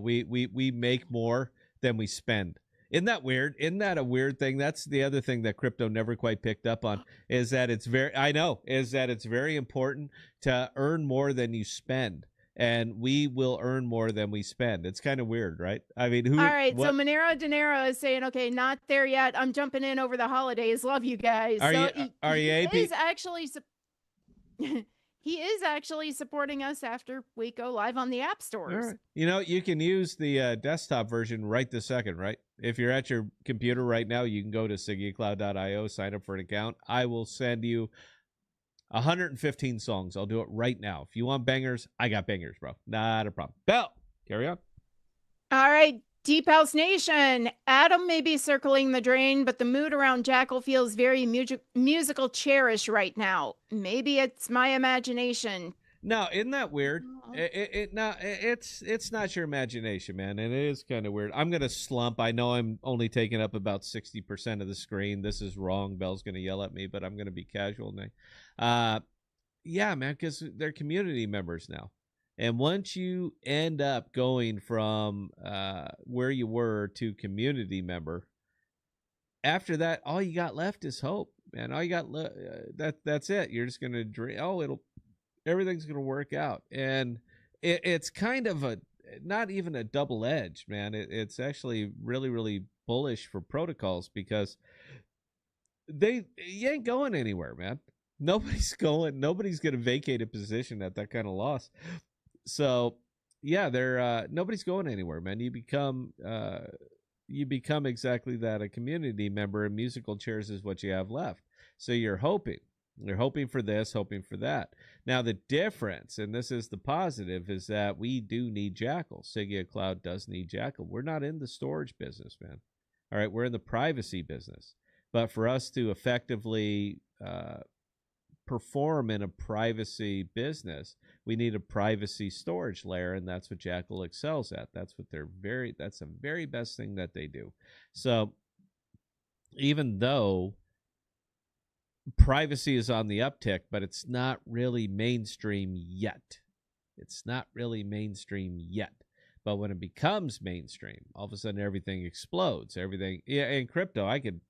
We make more than we spend. Isn't that weird? Isn't that a weird thing? That's the other thing that crypto never quite picked up on is that it's very important to earn more than you spend. And we will earn more than we spend. It's kind of weird, right? I mean, All right, so Monero De Niro is saying, okay, not there yet. I'm jumping in over the holidays. Love you guys. Are so you he AP? is actually he is actually supporting us after we go live on the app stores. Right. You know, you can use the desktop version right this second, right? If you're at your computer right now, you can go to sigeacloud.io, sign up for an account. I will send you 115 songs. I'll do it right now. If you want bangers, I got bangers, bro. Not a problem. Bell, carry on. All right, Deep House Nation. Adam may be circling the drain, but the mood around Jackal feels very musical chairish right now. Maybe it's my imagination. No, isn't that weird? It's not your imagination, man, and it is kind of weird. I'm gonna slump. I know I'm only taking up about 60% of the screen. This is wrong. Bell's gonna yell at me, but I'm gonna be casual now. Yeah, man, because they're community members now, and once you end up going from where you were to community member, after that, all you got left is hope, man. All you got that's it. You're just gonna dream. Oh, everything's going to work out. And it's kind of not even a double edge, man. It's actually really, really bullish for protocols because you ain't going anywhere, man. Nobody's going to vacate a position at that kind of loss. So yeah, nobody's going anywhere, man. You become exactly that, a community member, and musical chairs is what you have left. So you're hoping for this, hoping for that. Now, the difference, and this is the positive, is that we do need Jackal. Sigea Cloud does need Jackal. We're not in the storage business, man. All right, we're in the privacy business. But for us to effectively perform in a privacy business, we need a privacy storage layer, and that's what Jackal excels at. That's the very best thing that they do. So even though privacy is on the uptick, but it's not really mainstream yet. But when it becomes mainstream, all of a sudden everything explodes. Everything, yeah. In crypto, I could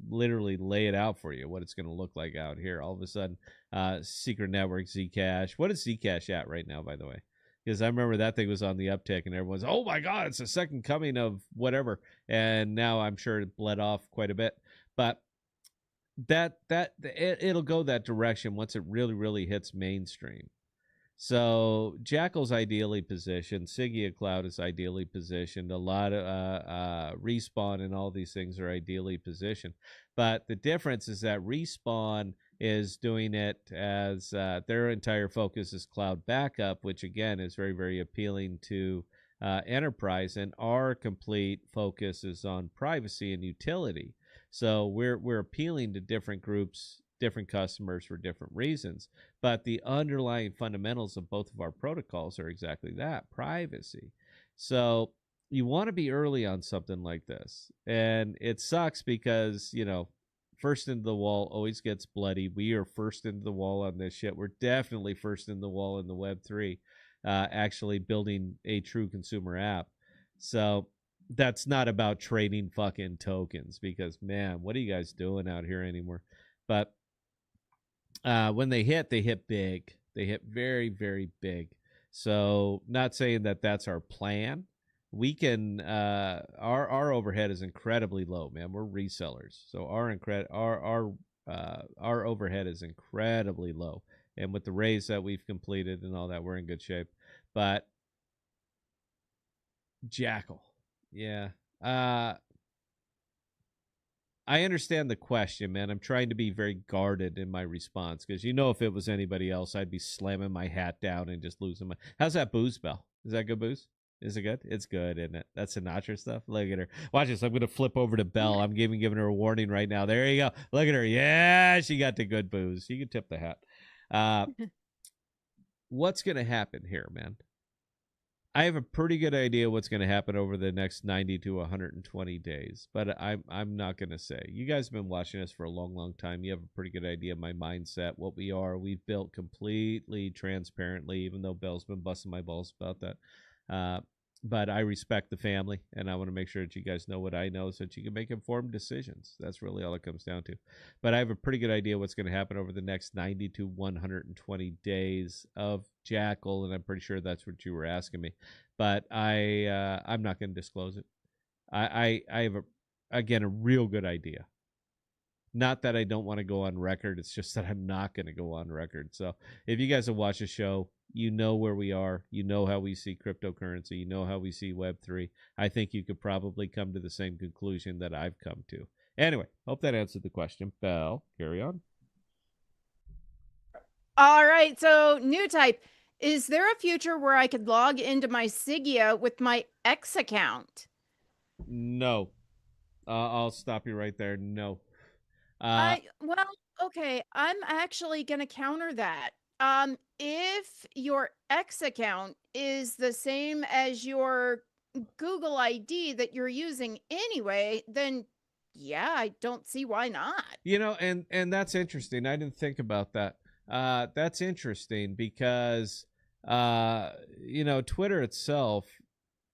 literally lay it out for you what it's going to look like out here. All of a sudden, secret network, Zcash. What is Zcash at right now, by the way? Because I remember that thing was on the uptick, and everyone's, oh my god, it's the second coming of whatever. And now I'm sure it bled off quite a bit, but it'll go that direction once it really hits mainstream. So Jackal's ideally positioned, Sigea Cloud is ideally positioned, a lot of Respawn and all these things are ideally positioned, but the difference is that Respawn is doing it as their entire focus is cloud backup, which again is very appealing to enterprise, and our complete focus is on privacy and utility. So we're appealing to different groups, different customers for different reasons. But the underlying fundamentals of both of our protocols are exactly that, privacy. So you want to be early on something like this. And it sucks because, first into the wall always gets bloody. We are first into the wall on this shit. We're definitely first in the wall in the Web3, actually building a true consumer app. So that's not about trading fucking tokens, because man, what are you guys doing out here anymore? But when they hit big. They hit very very big. So not saying that that's our plan. We can our overhead is incredibly low, man. We're resellers, so our overhead is incredibly low, and with the raise that we've completed and all that, we're in good shape. But Jackal, yeah. I understand the question, man. I'm trying to be very guarded in my response because if it was anybody else, I'd be slamming my hat down and just losing my. How's that booze, Bell? Is that good booze? Is it good? It's good, isn't it? That's Sinatra stuff. Look at her. Watch this. I'm going to flip over to Bell. I'm giving her a warning right now. There you go. Look at her. Yeah, she got the good booze. You can tip the hat. What's going to happen here, man? I have a pretty good idea what's going to happen over the next 90 to 120 days, but I'm not going to say. You guys have been watching us for a long time. You have a pretty good idea of my mindset, what we are. We've built completely transparently, even though Bell's been busting my balls about that. but I respect the family, and I want to make sure that you guys know what I know so that you can make informed decisions. That's really all it comes down to. But I have a pretty good idea what's going to happen over the next 90 to 120 days of Jackal, and I'm pretty sure that's what you were asking me. But I'm not going to disclose it. I have, again, a real good idea. Not that I don't want to go on record. It's just that I'm not going to go on record. So if you guys have watched the show, you know where we are. You know how we see cryptocurrency. You know how we see Web3. I think you could probably come to the same conclusion that I've come to. Anyway, hope that answered the question. Belle, carry on. All right. So, new type. Is there a future where I could log into my Sigea with my X account? No. I'll stop you right there. No. Well, okay. I'm actually going to counter that. If your X account is the same as your Google ID that you're using anyway, then yeah, I don't see why not. You know, and that's interesting. I didn't think about that. That's interesting because Twitter itself,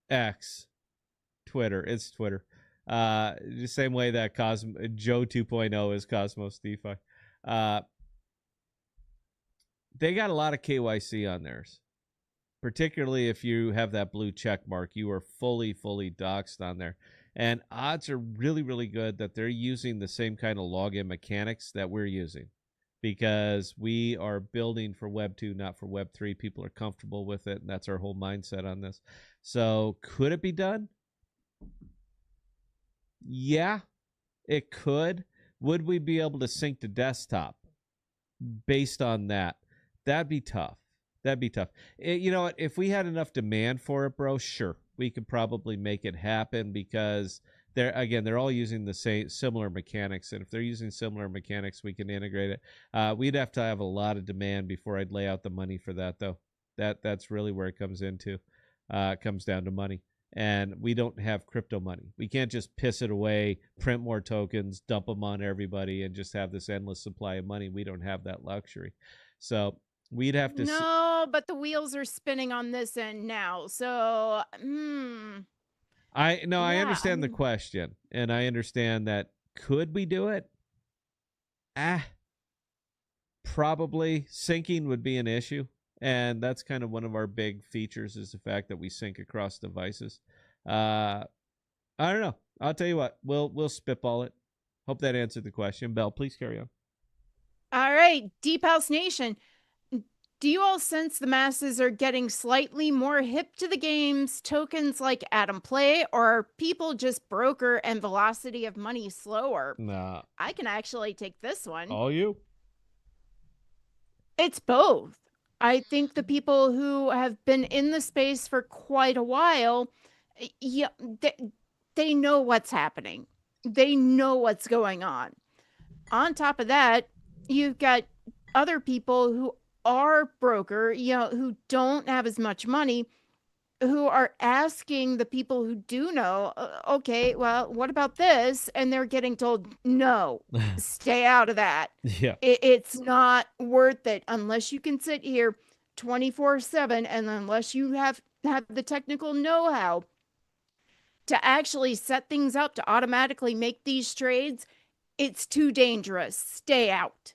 X, Twitter, it's Twitter. The same way that Joe 2.0 is Cosmos DeFi. They got a lot of KYC on theirs. Particularly if you have that blue check mark, you are fully doxed on there. And odds are really, really good that they're using the same kind of login mechanics that we're using, because we are building for Web 2, not for Web 3. People are comfortable with it, and that's our whole mindset on this. So could it be done? Yeah, it could. Would we be able to sync to desktop based on that? That'd be tough. You know what? If we had enough demand for it, bro, sure, we could probably make it happen, because they're all using the same similar mechanics, and if they're using similar mechanics, we can integrate it. We'd have to have a lot of demand before I'd lay out the money for that, though. That's really where it comes into. It comes down to money. And we don't have crypto money. We can't just piss it away, print more tokens, dump them on everybody, and just have this endless supply of money. We don't have that luxury. So we'd have to... No, but the wheels are spinning on this end now. So, I yeah, understand the question, and I understand that. Could we do it? Probably. Syncing would be an issue. And that's kind of one of our big features, is the fact that we sync across devices. I don't know. I'll tell you what. We'll spitball it. Hope that answered the question. Belle, please carry on. All right, Deep House Nation. Do you all sense the masses are getting slightly more hip to the game's tokens like Atom Play, or are people just broker and velocity of money slower? Nah. I can actually take this one. All you? It's both. I think the people who have been in the space for quite a while, yeah, they know what's happening. They know what's going on. On top of that, you've got other people who are broker, who don't have as much money, who are asking the people who do know, okay, well, what about this? And they're getting told, no, stay out of that. Yeah. It's not worth it unless you can sit here 24/7, and unless you have the technical know-how to actually set things up to automatically make these trades. It's too dangerous. Stay out.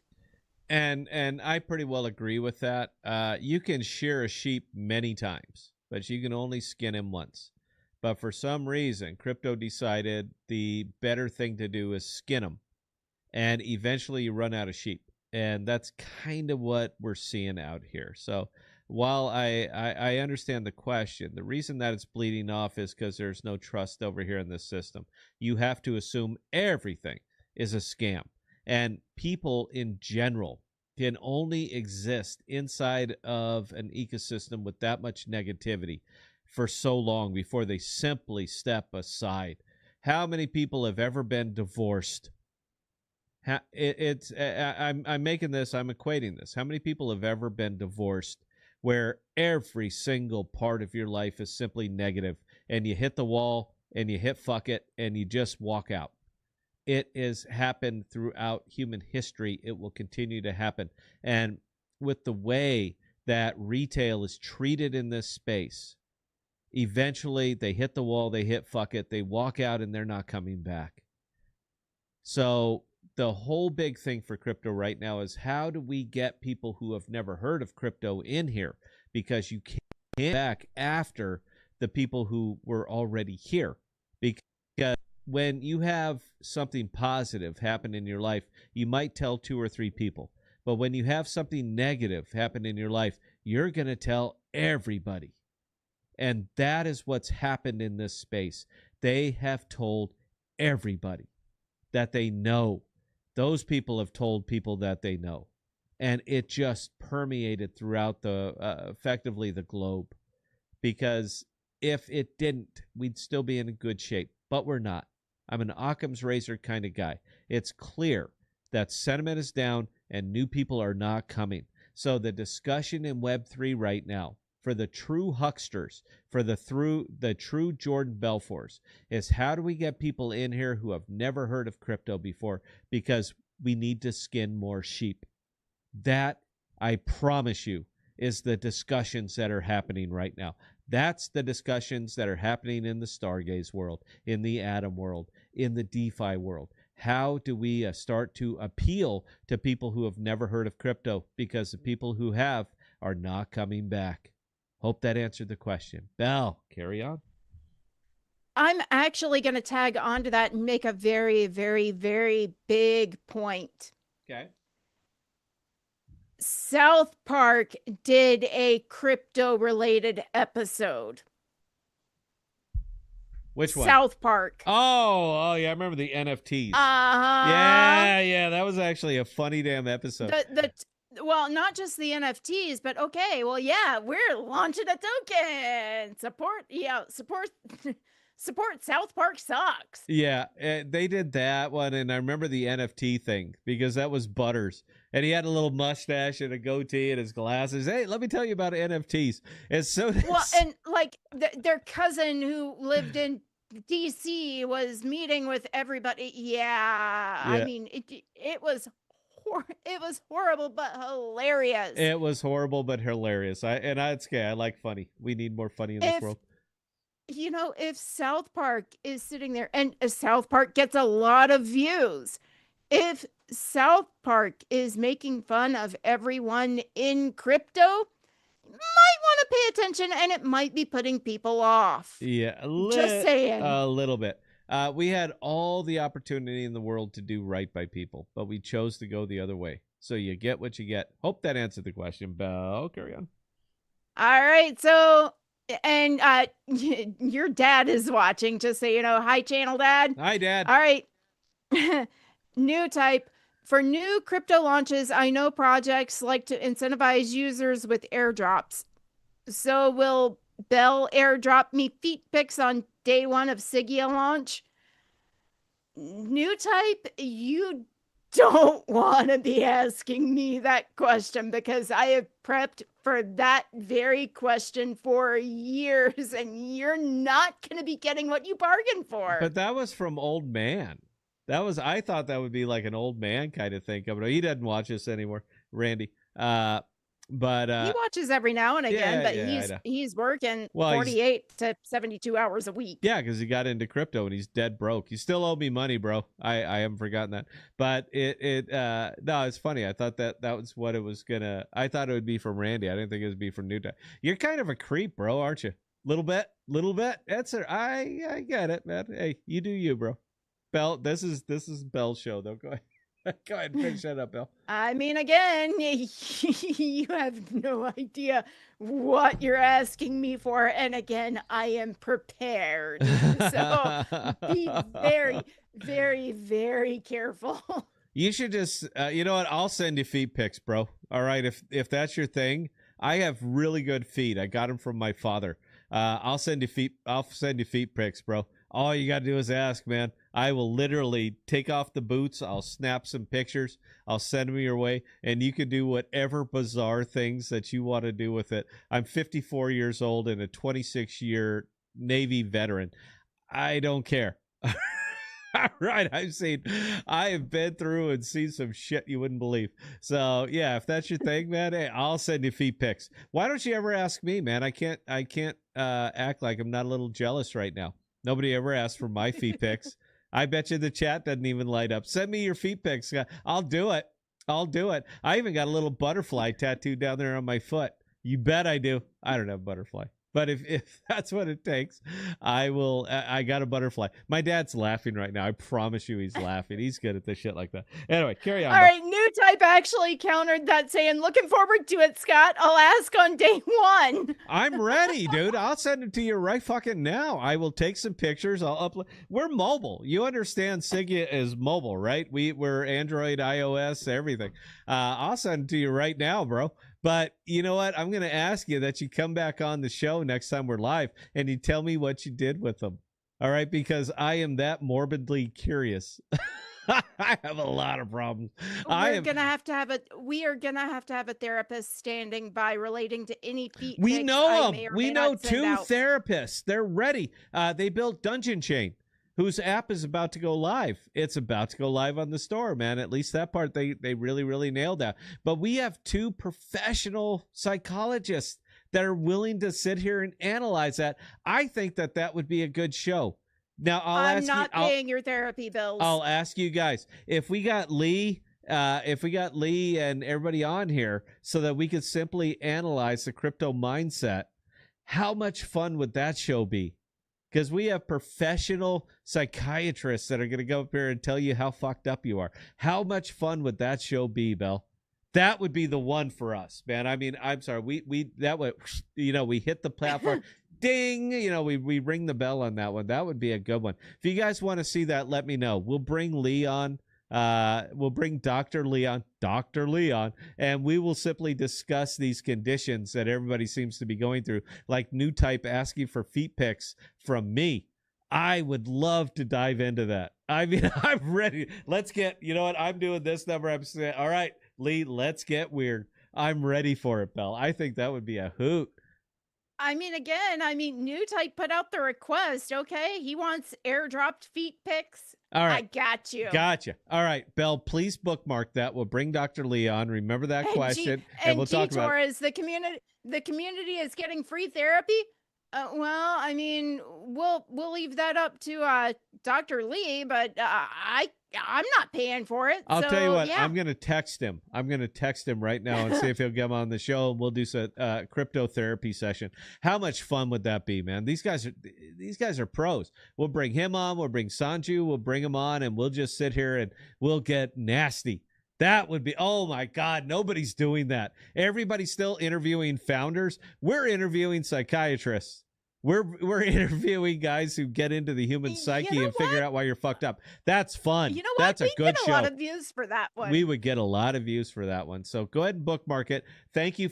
And I pretty well agree with that. You can shear a sheep many times, but you can only skin him once. But for some reason, crypto decided the better thing to do is skin him, and eventually you run out of sheep. And that's kind of what we're seeing out here. So while I understand the question, the reason that it's bleeding off is because there's no trust over here in this system. You have to assume everything is a scam. And people in general can only exist inside of an ecosystem with that much negativity for so long before they simply step aside. How many people have ever been divorced? I'm making this, I'm equating this. How many people have ever been divorced where every single part of your life is simply negative, and you hit the wall and you hit fuck it and you just walk out? It has happened throughout human history. It will continue to happen. And with the way that retail is treated in this space, eventually they hit the wall, they hit fuck it, they walk out and they're not coming back. So the whole big thing for crypto right now is how do we get people who have never heard of crypto in here? Because you can't get back after the people who were already here. Because when you have something positive happen in your life, you might tell 2 or 3 people. But when you have something negative happen in your life, you're going to tell everybody. And that is what's happened in this space. They have told everybody that they know. Those people have told people that they know. And it just permeated throughout the effectively the globe. Because if it didn't, we'd still be in good shape. But we're not. I'm an Occam's razor kind of guy. It's clear that sentiment is down and new people are not coming. So the discussion in Web3 right now for the true hucksters, for the true Jordan Belforts, is how do we get people in here who have never heard of crypto before? Because we need to skin more sheep. That, I promise you, is the discussions that are happening right now. That's the discussions that are happening in the Stargaze world, in the Atom world, in the DeFi world. How do we start to appeal to people who have never heard of crypto? Because the people who have are not coming back. Hope that answered the question. Belle, carry on. I'm actually going to tag onto that and make a very, very, very big point. Okay. South Park did a crypto-related episode. Which one? South Park. Oh, yeah, I remember the NFTs. Yeah, that was actually a funny damn episode. Well, not just the NFTs, but okay, well, yeah, we're launching a token. Support South Park sucks. Yeah, they did that one, and I remember the NFT thing because that was Butters, and he had a little mustache and a goatee and his glasses. Hey, let me tell you about NFTs. And so well, and like their cousin who lived in DC was meeting with everybody. Yeah. I mean, it was horrible but hilarious. It was horrible but hilarious. It's okay. I like funny. We need more funny in this world. You know, if South Park is sitting there, and South Park gets a lot of views, if South Park is making fun of everyone in crypto, you might want to pay attention, and it might be putting people off. Yeah, just saying. A little bit. We had all the opportunity in the world to do right by people, but we chose to go the other way. So you get what you get. Hope that answered the question, Belle. Carry on. All right, so... And your dad is watching, just so you know. Hi, channel dad. Hi, Dad. All right. New type. For new crypto launches, I know projects like to incentivize users with airdrops. So will Bell airdrop me feet pics on day 1 of Sigea launch? New type, you don't want to be asking me that question because I have prepped for that very question for years, and you're not going to be getting what you bargained for. But that was from Old Man. I thought that would be like an old man kind of thing. He doesn't watch this anymore, Randy. But he watches every now and again, but he's working 48 to 72 hours a week. Yeah, because he got into crypto and he's dead broke. You still owe me money, bro. I haven't forgotten that. But no, it's funny. I thought that was what it was gonna. I thought it would be from Randy. I didn't think it would be from New Time. You're kind of a creep, bro, aren't you? Little bit. That's it. I get it, man. Hey, you do you, bro. Bell, this is Bell's show, though. Go ahead. Go ahead and finish that up, Bill. I mean, again, you have no idea what you're asking me for. And again, I am prepared. So be very, very, very careful. You should just, you know what? I'll send you feet pics, bro. All right. If that's your thing, I have really good feet. I got them from my father. I'll send you feet pics, bro. All you got to do is ask, man. I will literally take off the boots. I'll snap some pictures. I'll send them your way. And you can do whatever bizarre things that you want to do with it. I'm 54 years old and a 26-year Navy veteran. I don't care. Right. I have been through and seen some shit you wouldn't believe. So yeah, if that's your thing, man, hey, I'll send you feet pics. Why don't you ever ask me, man? I can't act like I'm not a little jealous right now. Nobody ever asked for my feet pics. I bet you the chat doesn't even light up. Send me your feet pics. I'll do it. I'll do it. I even got a little butterfly tattooed down there on my foot. You bet I do. I don't have a butterfly. But if that's what it takes, I will. I got a butterfly. My dad's laughing right now. I promise you he's laughing. He's good at this shit like that. Anyway, carry on. All right, New Type actually countered that saying, looking forward to it, Scott. I'll ask on day one. I'm ready, dude. I'll send it to you right fucking now. I will take some pictures. I'll upload. We're mobile. You understand Sigea is mobile, right? We're Android, iOS, everything. I'll send it to you right now, bro. But you know what? I'm going to ask you that you come back on the show next time we're live and you tell me what you did with them. All right? Because I am that morbidly curious. I have a lot of problems. We are gonna have to have a therapist standing by relating to any feet. We know them. We know two therapists. They're ready. They built Dungeon Chain, whose app is about to go live. It's about to go live on the store, man. At least that part they really, really nailed that. But we have two professional psychologists that are willing to sit here and analyze that. I think that would be a good show. Now, I'm not paying your therapy bills. I'll ask you guys, if we got Lee and everybody on here so that we could simply analyze the crypto mindset, how much fun would that show be? Because we have professional psychiatrists that are going to go up here and tell you how fucked up you are. How much fun would that show be, Bell? That would be the one for us, man. I mean, I'm sorry. We hit the platform. Ding! We ring the bell on that one. That would be a good one. If you guys want to see that, let me know. We'll bring Lee on. We'll bring Dr. Leon, and we will simply discuss these conditions that everybody seems to be going through, like New Type asking for feet pics from me. I would love to dive into that. I mean, I'm ready. Let's get, you know what? I'm doing this number. I'm saying, all right, Lee, let's get weird. I'm ready for it, Bell. I think that would be a hoot. New Type put out the request, okay? He wants airdropped feet pics. All right. I got you. Gotcha. All right, Bell, please bookmark that. We'll bring Dr. Leon. Remember that question, and we'll talk about it. The community is getting free therapy. We'll leave that up to Dr. Lee, but I'm not paying for it. I'll tell you what. Yeah. I'm gonna text him. right now and see if he'll come on the show. And we'll do some crypto therapy session. How much fun would that be, man? These guys are pros. We'll bring him on. We'll bring Sanju. We'll bring him on, and we'll just sit here and we'll get nasty. That would be, oh my God, nobody's doing that. Everybody's still interviewing founders. We're interviewing psychiatrists. We're interviewing guys who get into the human psyche and figure out why you're fucked up. That's fun. You know what? That's a good show. We get a lot of views for that one. We would get a lot of views for that one. So go ahead and bookmark it. Thank you,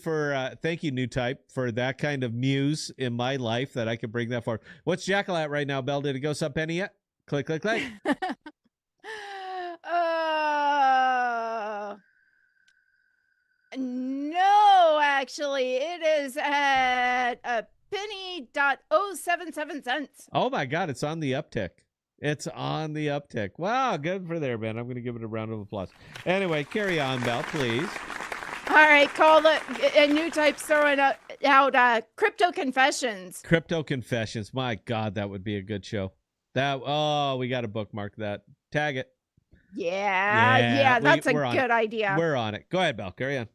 New Type, for that kind of muse in my life that I could bring that forward. What's Jackal at right now, Bell? Did it go sub penny yet? Click, click, click. No, actually, it is at a penny.077 cents. Oh my God, it's on the uptick. It's on the uptick. Wow, good for there, man. I'm going to give it a round of applause. Anyway, carry on, Bell, please. All right, call a New Type's throwing out Crypto Confessions. Crypto Confessions. My God, that would be a good show. We got to bookmark that. Tag it. Yeah, that's a good idea. We're on it. Go ahead, Bell. Carry on.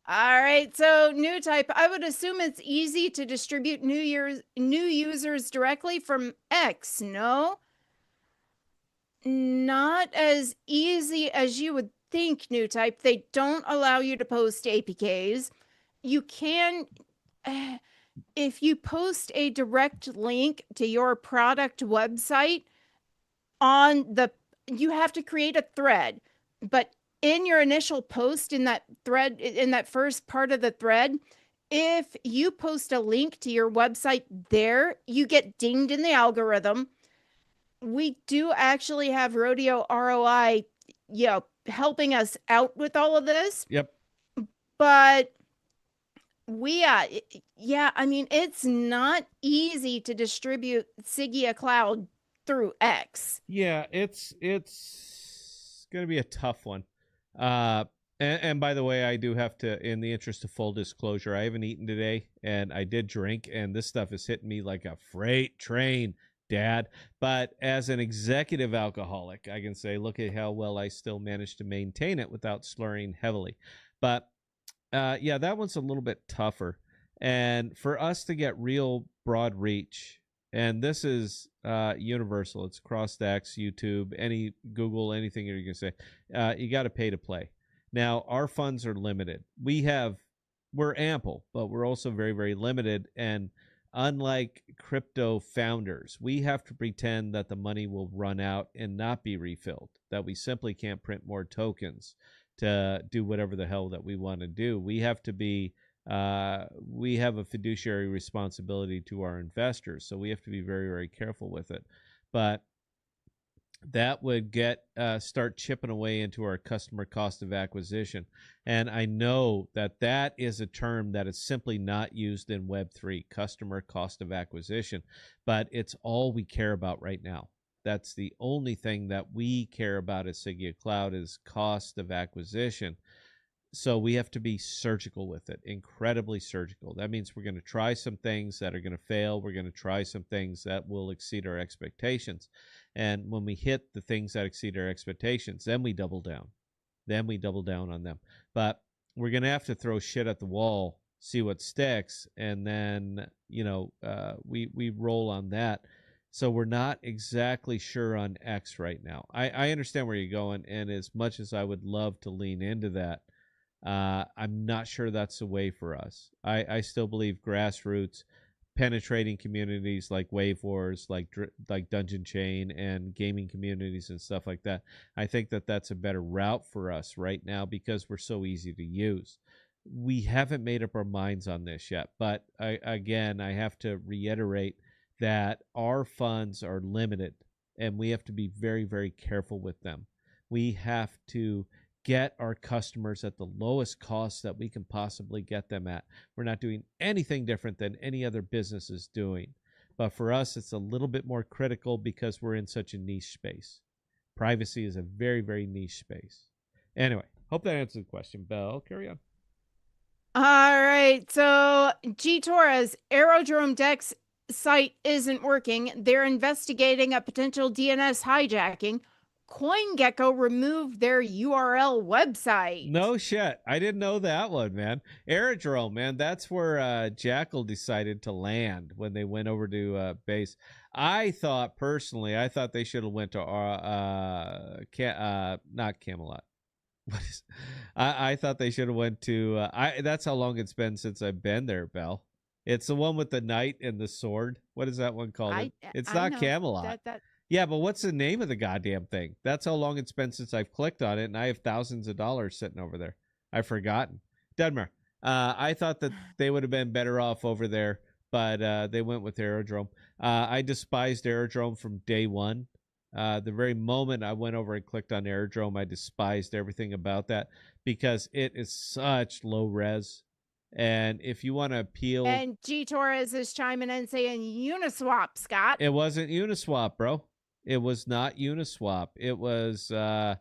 All right, so New Type, I would assume it's easy to distribute new users directly from X, no? Not as easy as you would think, New Type. They don't allow you to post APKs. You can, if you post a direct link to your product website you have to create a thread, but in your initial post in that thread, in that first part of the thread, if you post a link to your website there, you get dinged in the algorithm. We do actually have Rodeo ROI, helping us out with all of this. Yep. But it's not easy to distribute Sigea Cloud through X. Yeah, it's going to be a tough one. And by the way, I do have to, in the interest of full disclosure, I haven't eaten today, and I did drink, and this stuff is hitting me like a freight train, Dad. But as an executive alcoholic, I can say, look at how well I still managed to maintain it without slurring heavily. But yeah, that one's a little bit tougher. And for us to get real broad reach, and this is universal, it's across Stacks, YouTube, any Google, anything you can say, you got to pay to play. Now, our funds are limited. We're ample, but we're also very, very limited. And unlike crypto founders, we have to pretend that the money will run out and not be refilled, that we simply can't print more tokens to do whatever the hell that we want to do. We have to be, we have a fiduciary responsibility to our investors. So we have to be very, very careful with it. But that would start chipping away into our customer cost of acquisition. And I know that that is a term that is simply not used in Web3, customer cost of acquisition, but it's all we care about right now. That's the only thing that we care about at Sigea Cloud is cost of acquisition. So we have to be surgical with it, incredibly surgical. That means we're going to try some things that are going to fail. We're going to try some things that will exceed our expectations. And when we hit the things that exceed our expectations, then we double down. Then we double down on them. But we're going to have to throw shit at the wall, see what sticks, and then, we roll on that. So we're not exactly sure on X right now. I understand where you're going, and as much as I would love to lean into that, I'm not sure that's the way for us. I still believe grassroots, penetrating communities like Wave Wars, like Dungeon Chain, and gaming communities and stuff like that. I think that that's a better route for us right now because we're so easy to use. We haven't made up our minds on this yet, but I have to reiterate that our funds are limited, and we have to be very, very careful with them. We have to get our customers at the lowest cost that we can possibly get them at. We're not doing anything different than any other business is doing. But for us, it's a little bit more critical because we're in such a niche space. Privacy is a very, very niche space. Anyway, hope that answers the question. Belle, carry on. All right. So G Torres, Aerodrome Dex site isn't working. They're investigating a potential DNS hijacking. CoinGecko removed their URL website. No shit. I didn't know that one, man. Aerodrome, man. That's where Jackal decided to land when they went over to base. I thought they should have went to not Camelot. What is? I thought they should have went to. That's how long it's been since I've been there, Belle. It's the one with the knight and the sword. What is that one called? It's not Camelot. Yeah, but what's the name of the goddamn thing? That's how long it's been since I've clicked on it, and I have thousands of dollars sitting over there. I've forgotten. Denmer. I thought that they would have been better off over there, but they went with Aerodrome. I despised Aerodrome from day one. The very moment I went over and clicked on Aerodrome, I despised everything about that because it is such low res. And if you want to appeal... And G Torres is chiming in saying Uniswap, Scott. It wasn't Uniswap, bro. It was not Uniswap. It was it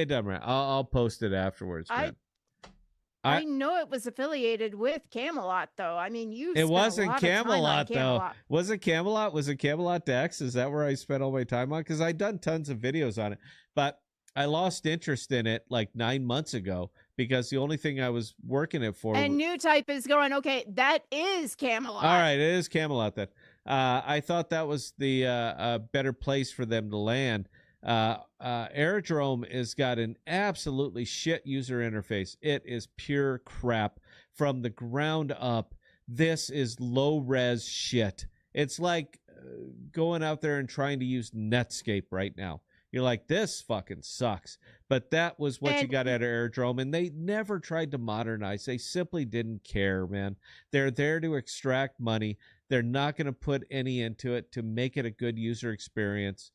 doesn't matter. I'll post it afterwards, man. I know it was affiliated with Camelot, though. I mean, it wasn't Camelot, though. Was it Camelot? Was it Camelot Dex? Is that where I spent all my time on? Because I'd done tons of videos on it, but I lost interest in it like 9 months ago because the only thing I was working it for. And New Type is going, okay, that is Camelot. All right, it is Camelot then. I thought that was the better place for them to land. Aerodrome has got an absolutely shit user interface. It is pure crap from the ground up. This is low res shit. It's like going out there and trying to use Netscape right now. You're like, this fucking sucks. But that was what you got at Aerodrome, and they never tried to modernize. They simply didn't care, man. They're there to extract money. They're not going to put any into it to make it a good user experience,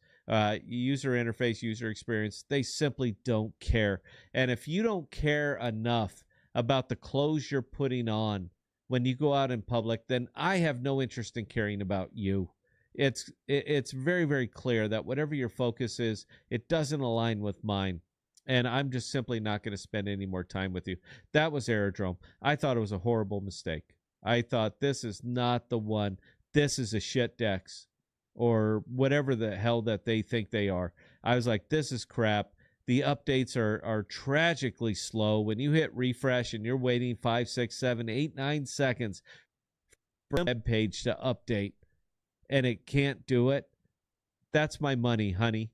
user interface, user experience. They simply don't care. And if you don't care enough about the clothes you're putting on when you go out in public, then I have no interest in caring about you. It's very, very clear that whatever your focus is, it doesn't align with mine. And I'm just simply not going to spend any more time with you. That was Aerodrome. I thought it was a horrible mistake. I thought this is not the one. This is a shit Dex or whatever the hell that they think they are. I was like, this is crap. The updates are tragically slow. When you hit refresh and you're waiting 5, 6, 7, 8, 9 seconds for a web page to update and it can't do it, that's my money, honey.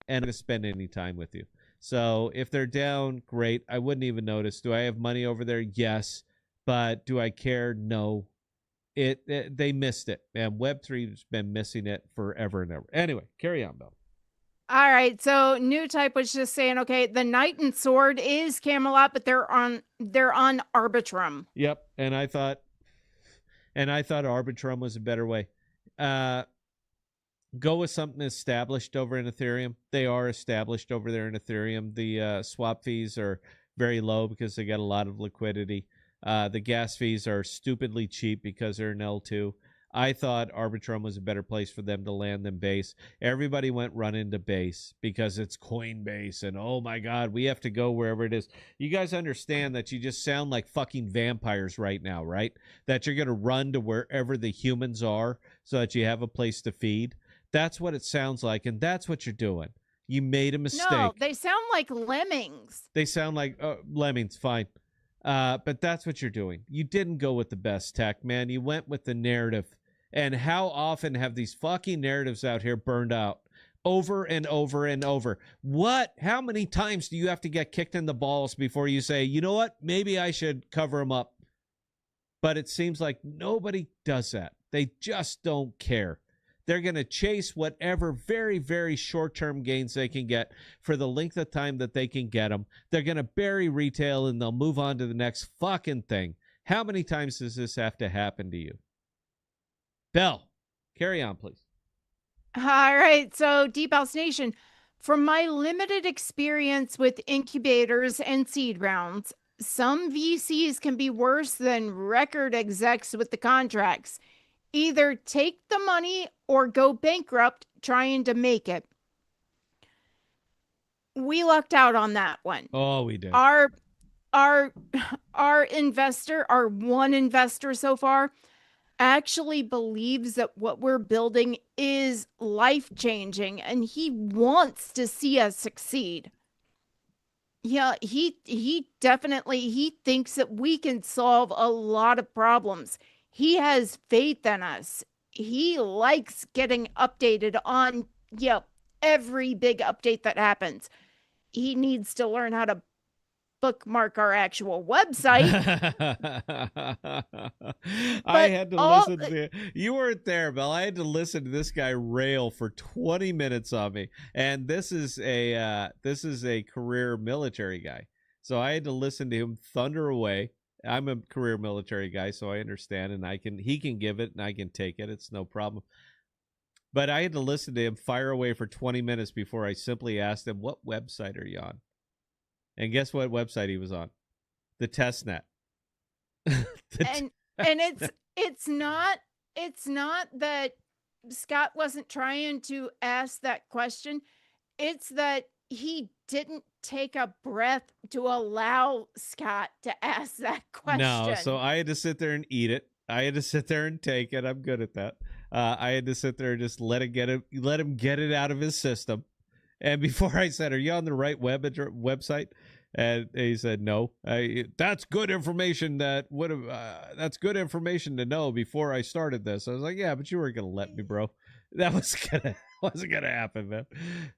And I'm going to spend any time with you. So if they're down, great. I wouldn't even notice. Do I have money over there? Yes. But do I care? No. They missed it, man. Web3's been missing it forever and ever. Anyway, carry on, Bill. All right. So New Type was just saying, okay, the Knight and Sword is Camelot, but they're on Arbitrum. Yep. And I thought Arbitrum was a better way. Go with something established over in Ethereum. They are established over there in Ethereum. The swap fees are very low because they got a lot of liquidity. The gas fees are stupidly cheap because they're in L2. I thought Arbitrum was a better place for them to land than Base. Everybody went running to Base because it's Coinbase, and oh my God, we have to go wherever it is. You guys understand that you just sound like fucking vampires right now, right? That you're going to run to wherever the humans are so that you have a place to feed. That's what it sounds like, and that's what you're doing. You made a mistake. No, they sound like lemmings. They sound like lemmings, fine. But that's what you're doing. You didn't go with the best tech, man. You went with the narrative. And how often have these fucking narratives out here burned out? Over and over and over. What? How many times do you have to get kicked in the balls before you say, you know what? Maybe I should cover them up. But it seems like nobody does that. They just don't care. They're going to chase whatever very, very short-term gains they can get for the length of time that they can get them. They're going to bury retail and they'll move on to the next fucking thing. How many times does this have to happen to you? Bell, carry on, please. All right. So Deep House Nation, from my limited experience with incubators and seed rounds, some VCs can be worse than record execs with the contracts. Either take the money or go bankrupt trying to make it. We lucked out on that one. Oh, we did. Our investor, our one investor so far, actually believes that what we're building is life-changing and he wants to see us succeed. Yeah, he definitely thinks that we can solve a lot of problems. He has faith in us. He likes getting updated on, every big update that happens. He needs to learn how to bookmark our actual website. I had to listen to you weren't there, Bell. I had to listen to this guy rail for 20 minutes on me. And this is a career military guy. So I had to listen to him thunder away. I'm a career military guy, so I understand, and he can give it and I can take it. It's no problem. But I had to listen to him fire away for 20 minutes before I simply asked him, what website are you on? And guess what website he was on? The testnet. And it's not that Scott wasn't trying to ask that question. It's that he didn't take a breath to allow Scott to ask that question. No, so I had to sit there and eat it. I had to sit there and take it. I'm good at that. I had to sit there and just let him get it out of his system. And before I said, "Are you on the right website?" And he said, "No." That's good information. That's good information to know before I started this. I was like, "Yeah, but you weren't gonna let me, bro. That wasn't gonna happen, man."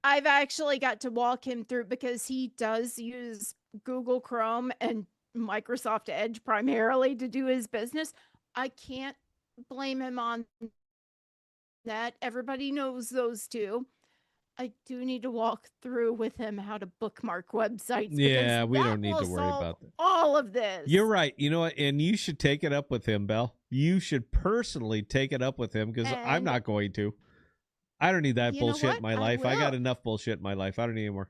I've actually got to walk him through because he does use Google Chrome and Microsoft Edge primarily to do his business. I can't blame him on that. Everybody knows those two. I do need to walk through with him how to bookmark websites. Yeah, we don't need to worry about that. All of this. You're right. You know what? And you should take it up with him, Belle. You should personally take it up with him because I'm not going to. I don't need that bullshit in my life. I got enough bullshit in my life. I don't need any more.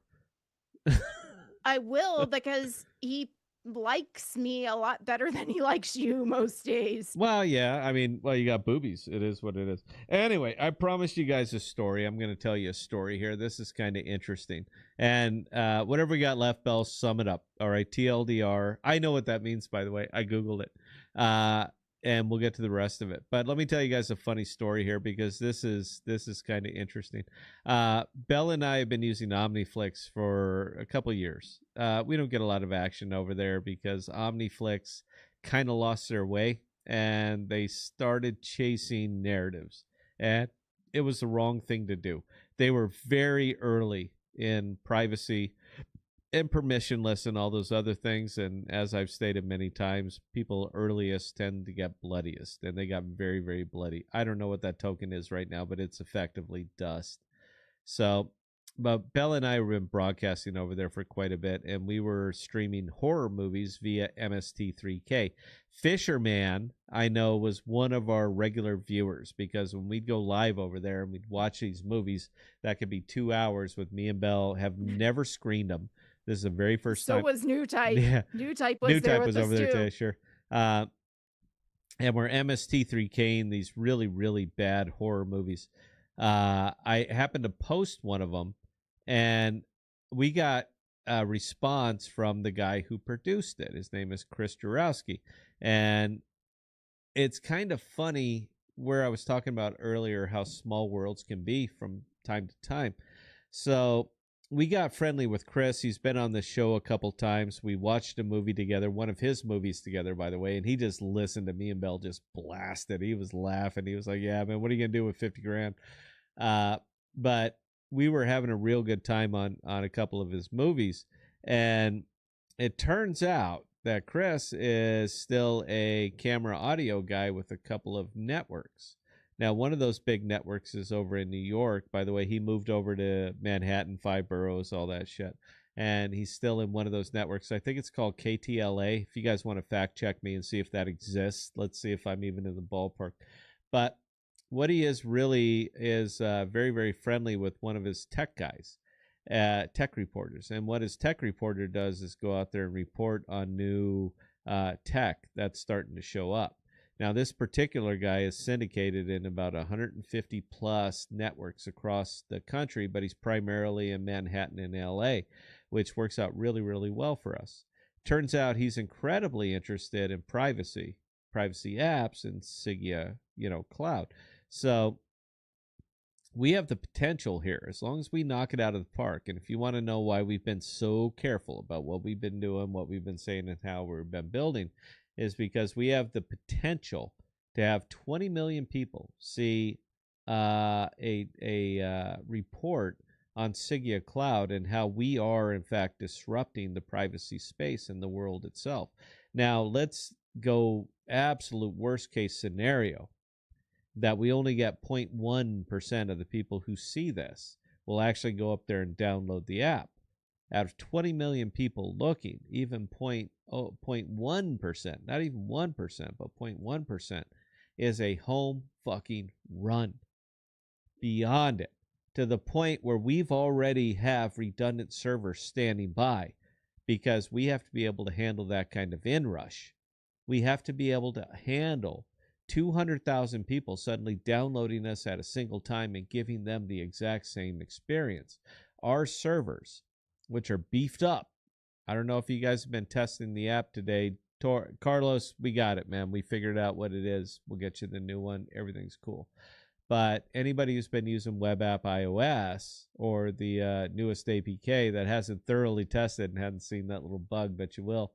I will because he likes me a lot better than he likes you most days. Well, yeah. I mean, well, you got boobies. It is what it is. Anyway, I promised you guys a story. I'm going to tell you a story here. This is kind of interesting. And whatever we got left, Bell, sum it up. All right. TLDR. I know what that means, by the way. I Googled it. And we'll get to the rest of it. But let me tell you guys a funny story here because this is kind of interesting. Bell and I have been using OmniFlix for a couple of years. We don't get a lot of action over there because OmniFlix kind of lost their way and they started chasing narratives. And it was the wrong thing to do. They were very early in privacy and permissionless and all those other things. And as I've stated many times, people earliest tend to get bloodiest, and they got very, very bloody. I don't know what that token is right now, but it's effectively dust. So, but Bella and I have been broadcasting over there for quite a bit, and we were streaming horror movies via MST3K. Fisherman, I know, was one of our regular viewers because when we'd go live over there and we'd watch these movies, that could be 2 hours with me and Belle, have never screened them. This is the very first time. So was New Type. Yeah. New Type was New there Type with was us over there too. today, sure. And we're MST3K-ing these really, really bad horror movies. I happened to post one of them, and we got a response from the guy who produced it. His name is Chris Jurowski. And it's kind of funny where I was talking about earlier how small worlds can be from time to time. So we got friendly with Chris. He's been on the show a couple times. We watched a movie together, one of his movies together, by the way, and he just listened to me and Belle just blasted. He was laughing. He was like, yeah, man, what are you going to do with 50 grand? But we were having a real good time on a couple of his movies. And it turns out that Chris is still a camera audio guy with a couple of networks. Now, one of those big networks is over in New York. By the way, he moved over to Manhattan, 5 boroughs, all that shit. And he's still in one of those networks. I think it's called KTLA. If you guys want to fact check me and see if that exists, let's see if I'm even in the ballpark. But what he is really is very, very friendly with one of his tech guys, tech reporters. And what his tech reporter does is go out there and report on new tech that's starting to show up. Now, this particular guy is syndicated in about 150 plus networks across the country, but he's primarily in Manhattan and LA, which works out really, really well for us. Turns out he's incredibly interested in privacy apps and Sigea, cloud. So we have the potential here as long as we knock it out of the park. And if you want to know why we've been so careful about what we've been doing, what we've been saying, and how we've been building, is because we have the potential to have 20 million people see a report on Sigea Cloud and how we are, in fact, disrupting the privacy space in the world itself. Now, let's go absolute worst case scenario that we only get 0.1% of the people who see this will actually go up there and download the app. Out of 20 million people looking, even 0.1%, not even 1%, but 0.1% is a home fucking run. Beyond it, to the point where we've already have redundant servers standing by because we have to be able to handle that kind of inrush. We have to be able to handle 200,000 people suddenly downloading us at a single time and giving them the exact same experience. Our servers, which are beefed up. I don't know if you guys have been testing the app today. Carlos, we got it, man. We figured out what it is. We'll get you the new one. Everything's cool. But anybody who's been using web app iOS or the newest APK that hasn't thoroughly tested and hadn't seen that little bug, but you will,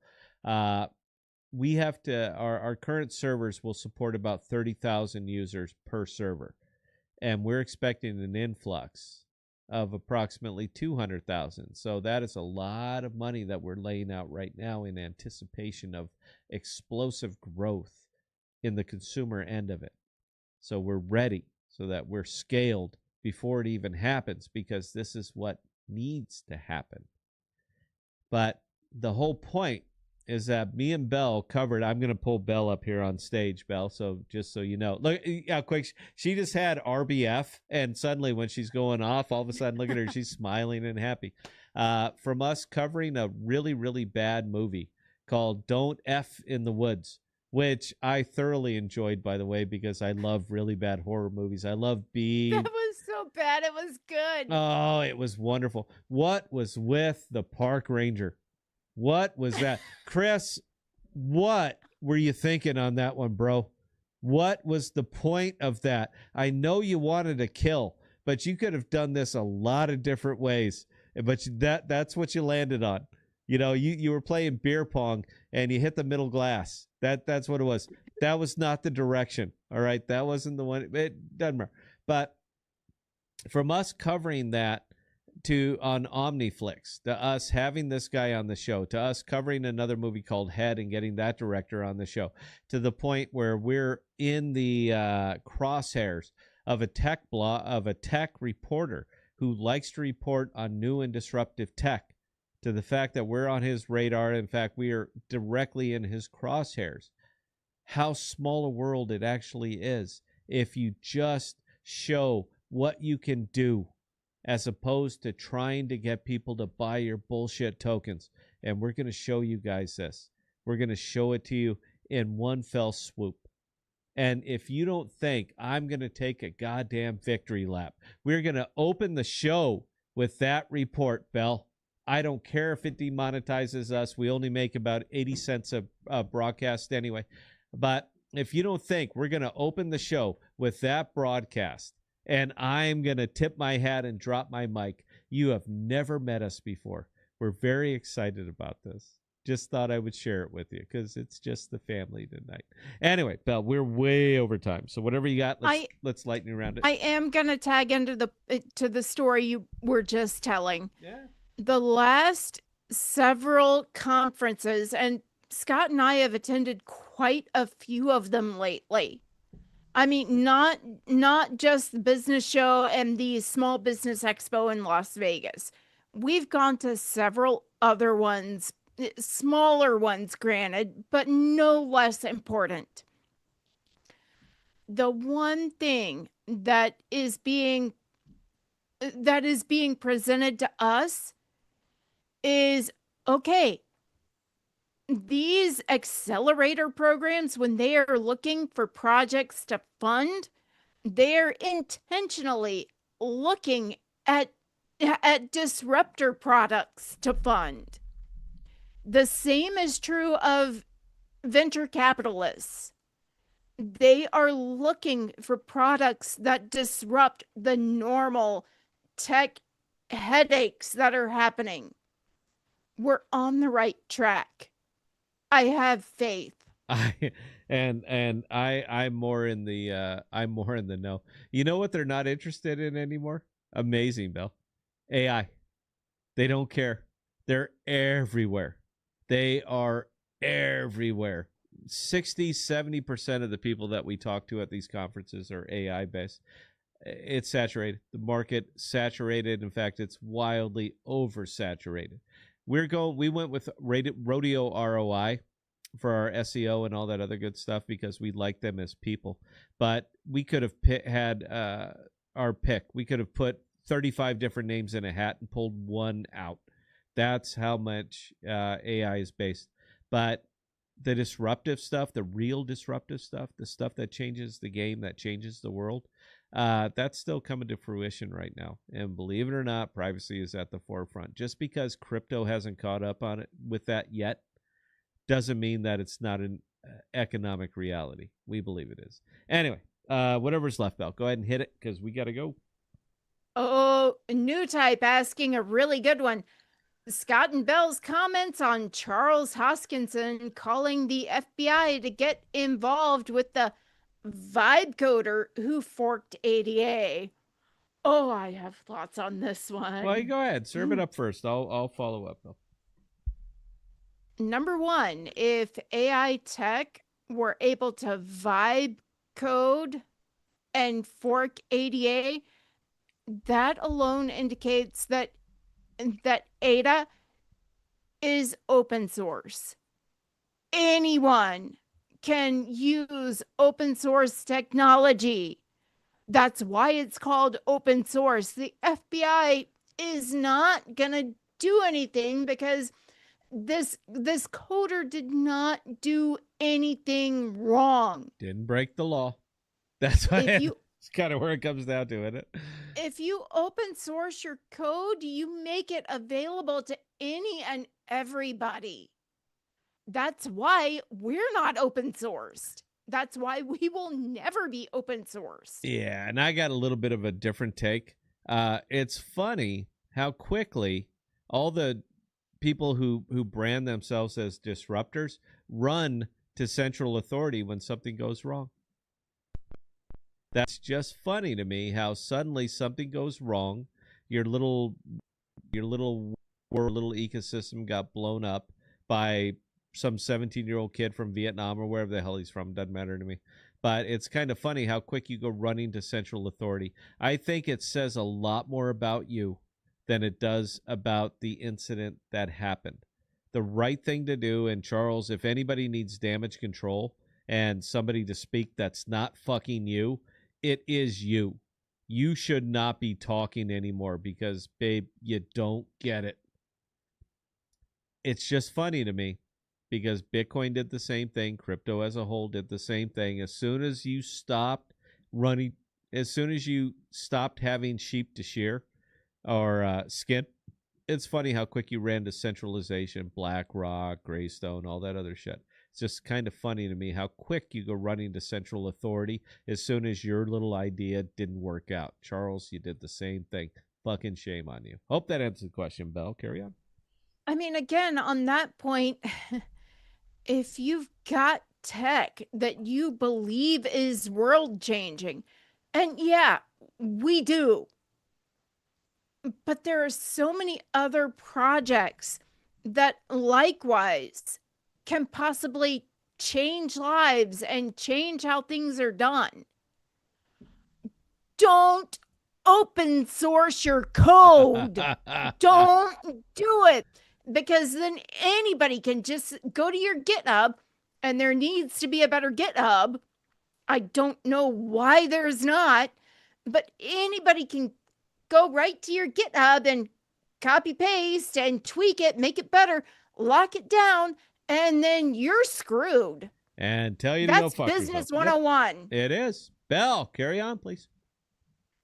we have to, our current servers will support about 30,000 users per server. And we're expecting an influx of approximately 200,000. So that is a lot of money that we're laying out right now in anticipation of explosive growth in the consumer end of it. So we're ready so that we're scaled before it even happens because this is what needs to happen. But the whole point is that me and Belle covered. I'm going to pull Belle up here on stage, Belle, so just so you know. Look how quick. She just had RBF, and suddenly when she's going off, all of a sudden, look at her. She's smiling and happy. From us covering a really, really bad movie called Don't F in the Woods, which I thoroughly enjoyed, by the way, because I love really bad horror movies. I love B. That was so bad. It was good. Oh, it was wonderful. What was with the park ranger? What was that? Chris, what were you thinking on that one, bro? What was the point of that? I know you wanted to kill, but you could have done this a lot of different ways. But that's what you landed on. You know, you were playing beer pong and you hit the middle glass. That's what it was. That was not the direction. All right. That wasn't the one. It doesn't matter. But from us covering that on Omniflix, to us having this guy on the show, to us covering another movie called Head and getting that director on the show, to the point where we're in the crosshairs of a tech reporter who likes to report on new and disruptive tech, to the fact that we're on his radar. In fact, we are directly in his crosshairs. How small a world it actually is if you just show what you can do, as opposed to trying to get people to buy your bullshit tokens. And we're going to show you guys this. We're going to show it to you in one fell swoop. And if you don't think I'm going to take a goddamn victory lap, we're going to open the show with that report, Bell. I don't care if it demonetizes us. We only make about 80 cents a broadcast anyway. But if you don't think we're going to open the show with that broadcast, and I'm going to tip my hat and drop my mic, you have never met us before. We're very excited about this. Just thought I would share it with you because it's just the family tonight. Anyway, Belle, we're way over time. So whatever you got, let's lighten you around it. I am going to tag into the story you were just telling. Yeah. The last several conferences, and Scott and I have attended quite a few of them lately. I mean, not just the business show and the Small Business Expo in Las Vegas. We've gone to several other ones, smaller ones, granted, but no less important. The one thing that is being presented to us is, okay, these accelerator programs, when they are looking for projects to fund, they're intentionally looking at disruptor products to fund. The same is true of venture capitalists. They are looking for products that disrupt the normal tech headaches that are happening. We're on the right track. I have faith. I'm more in the no. You know what they're not interested in anymore? Amazing, Bill. AI. They don't care. They're everywhere. They are everywhere. 60-70% of the people that we talk to at these conferences are AI based. It's saturated. The market saturated. In fact, it's wildly oversaturated. We went with Rodeo ROI for our SEO and all that other good stuff because we like them as people. But we could have had our pick. We could have put 35 different names in a hat and pulled one out. That's how much AI is based. But the disruptive stuff, the real disruptive stuff, the stuff that changes the game, that changes the world, that's still coming to fruition right now. And believe it or not, privacy is at the forefront. Just because crypto hasn't caught up on it with that yet doesn't mean that it's not an economic reality. We believe it is. Anyway, whatever's left, Bell, go ahead and hit it because we got to go. Oh, new type asking a really good one. Scott and Bell's comments on Charles Hoskinson calling the FBI to get involved with the vibe coder who forked ADA. Oh, I have thoughts on this one. Well, you go ahead. Serve it up first. I'll follow up, though. Number one, if AI tech were able to vibe code and fork ADA, that alone indicates that ADA is open source. Anyone can use open source technology. That's why it's called open source. The FBI is not going to do anything because this coder did not do anything wrong. Didn't break the law. That's what If you it's kind of where it comes down to, isn't it? if you open source your code, you make it available to any and everybody. That's why we're not open sourced. That's why we will never be open sourced. Yeah, and I got a little bit of a different take. It's funny how quickly all the people who brand themselves as disruptors run to central authority when something goes wrong. That's just funny to me how suddenly something goes wrong. Your little ecosystem got blown up by some 17-year-old kid from Vietnam or wherever the hell he's from. Doesn't matter to me. But it's kind of funny how quick you go running to central authority. I think it says a lot more about you than it does about the incident that happened. The right thing to do, and Charles, if anybody needs damage control and somebody to speak that's not fucking you, it is you. You should not be talking anymore because, babe, you don't get it. It's just funny to me because Bitcoin did the same thing. Crypto as a whole did the same thing. As soon as you stopped running, as soon as you stopped having sheep to shear or skin, it's funny how quick you ran to centralization, BlackRock, Greystone, all that other shit. It's just kind of funny to me how quick you go running to central authority as soon as your little idea didn't work out. Charles, you did the same thing. Fucking shame on you. Hope that answers the question, Belle. Carry on. I mean, again, on that point, if you've got tech that you believe is world changing, and yeah, we do, but there are so many other projects that likewise can possibly change lives and change how things are done. Don't open source your code. Don't do it, because then anybody can just go to your GitHub, and there needs to be a better GitHub. I don't know why there's not, but anybody can go right to your GitHub and copy paste and tweak it, make it better, lock it down, and then you're screwed. And tell you to go fuck That's business yourself. 101. Yep, it is. Belle, carry on, please.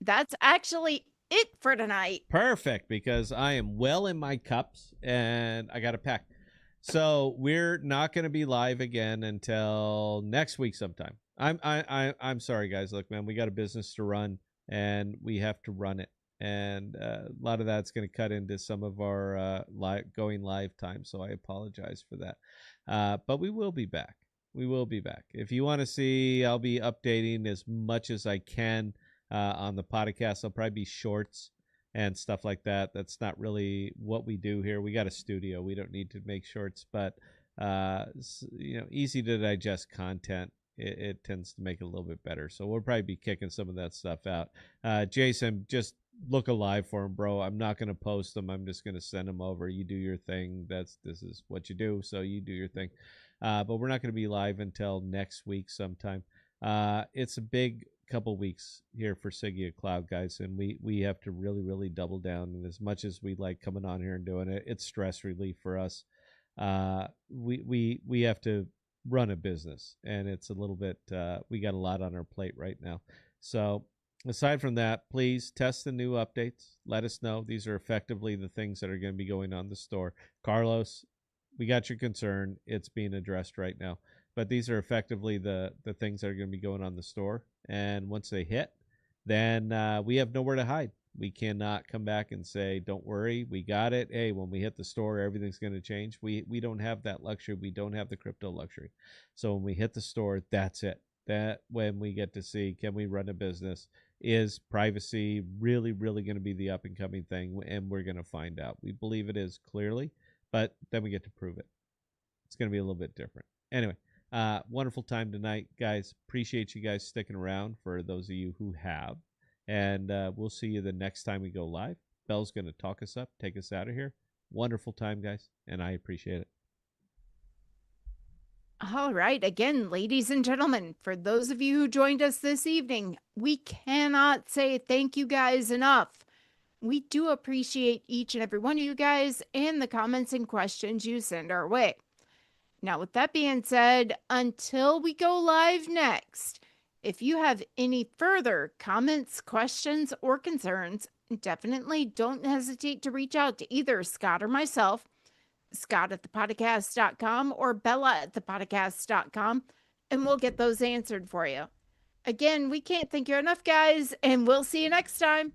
That's actually it for tonight. Perfect, because I am well in my cups and I got to pack. So we're not going to be live again until next week sometime. I'm sorry, guys. Look, man, we got a business to run and we have to run it. And a lot of that's going to cut into some of our going live time. So I apologize for that. But we will be back. We will be back. If you want to see, I'll be updating as much as I can on the podcast. I'll probably be shorts and stuff like that. That's not really what we do here. We got a studio. We don't need to make shorts, but easy to digest content. It tends to make it a little bit better. So we'll probably be kicking some of that stuff out. Jason, just look alive for them, bro. I'm not going to post them. I'm just going to send them over. You do your thing. This is what you do. So you do your thing. But we're not going to be live until next week sometime. It's a big couple weeks here for Sigea Cloud, guys, and we have to really, really double down. And as much as we like coming on here and doing it, it's stress relief for us. We have to run a business, and it's a little bit we got a lot on our plate right now. So aside from that, please test the new updates. Let us know. These are effectively the things that are going to be going on the store. Carlos, we got your concern. It's being addressed right now. But these are effectively the things that are going to be going on the store. And once they hit, then we have nowhere to hide. We cannot come back and say, don't worry, we got it. Hey, when we hit the store, everything's going to change. We don't have that luxury. We don't have the crypto luxury. So when we hit the store, that's it. That when we get to see, can we run a business? Is privacy really, really going to be the up-and-coming thing? And we're going to find out. We believe it is clearly, but then we get to prove it. It's going to be a little bit different. Anyway, wonderful time tonight, guys. Appreciate you guys sticking around for those of you who have. And we'll see you the next time we go live. Belle's going to talk us up, take us out of here. Wonderful time, guys, and I appreciate it. All right. Again, ladies and gentlemen, for those of you who joined us this evening, we cannot say thank you guys enough. We do appreciate each and every one of you guys and the comments and questions you send our way. Now, with that being said, until we go live next, if you have any further comments, questions, or concerns, definitely don't hesitate to reach out to either Scott or myself, scott@thepodcast.com or bella@thepodcast.com, and we'll get those answered for you. Again, we can't thank you enough, guys, and we'll see you next time.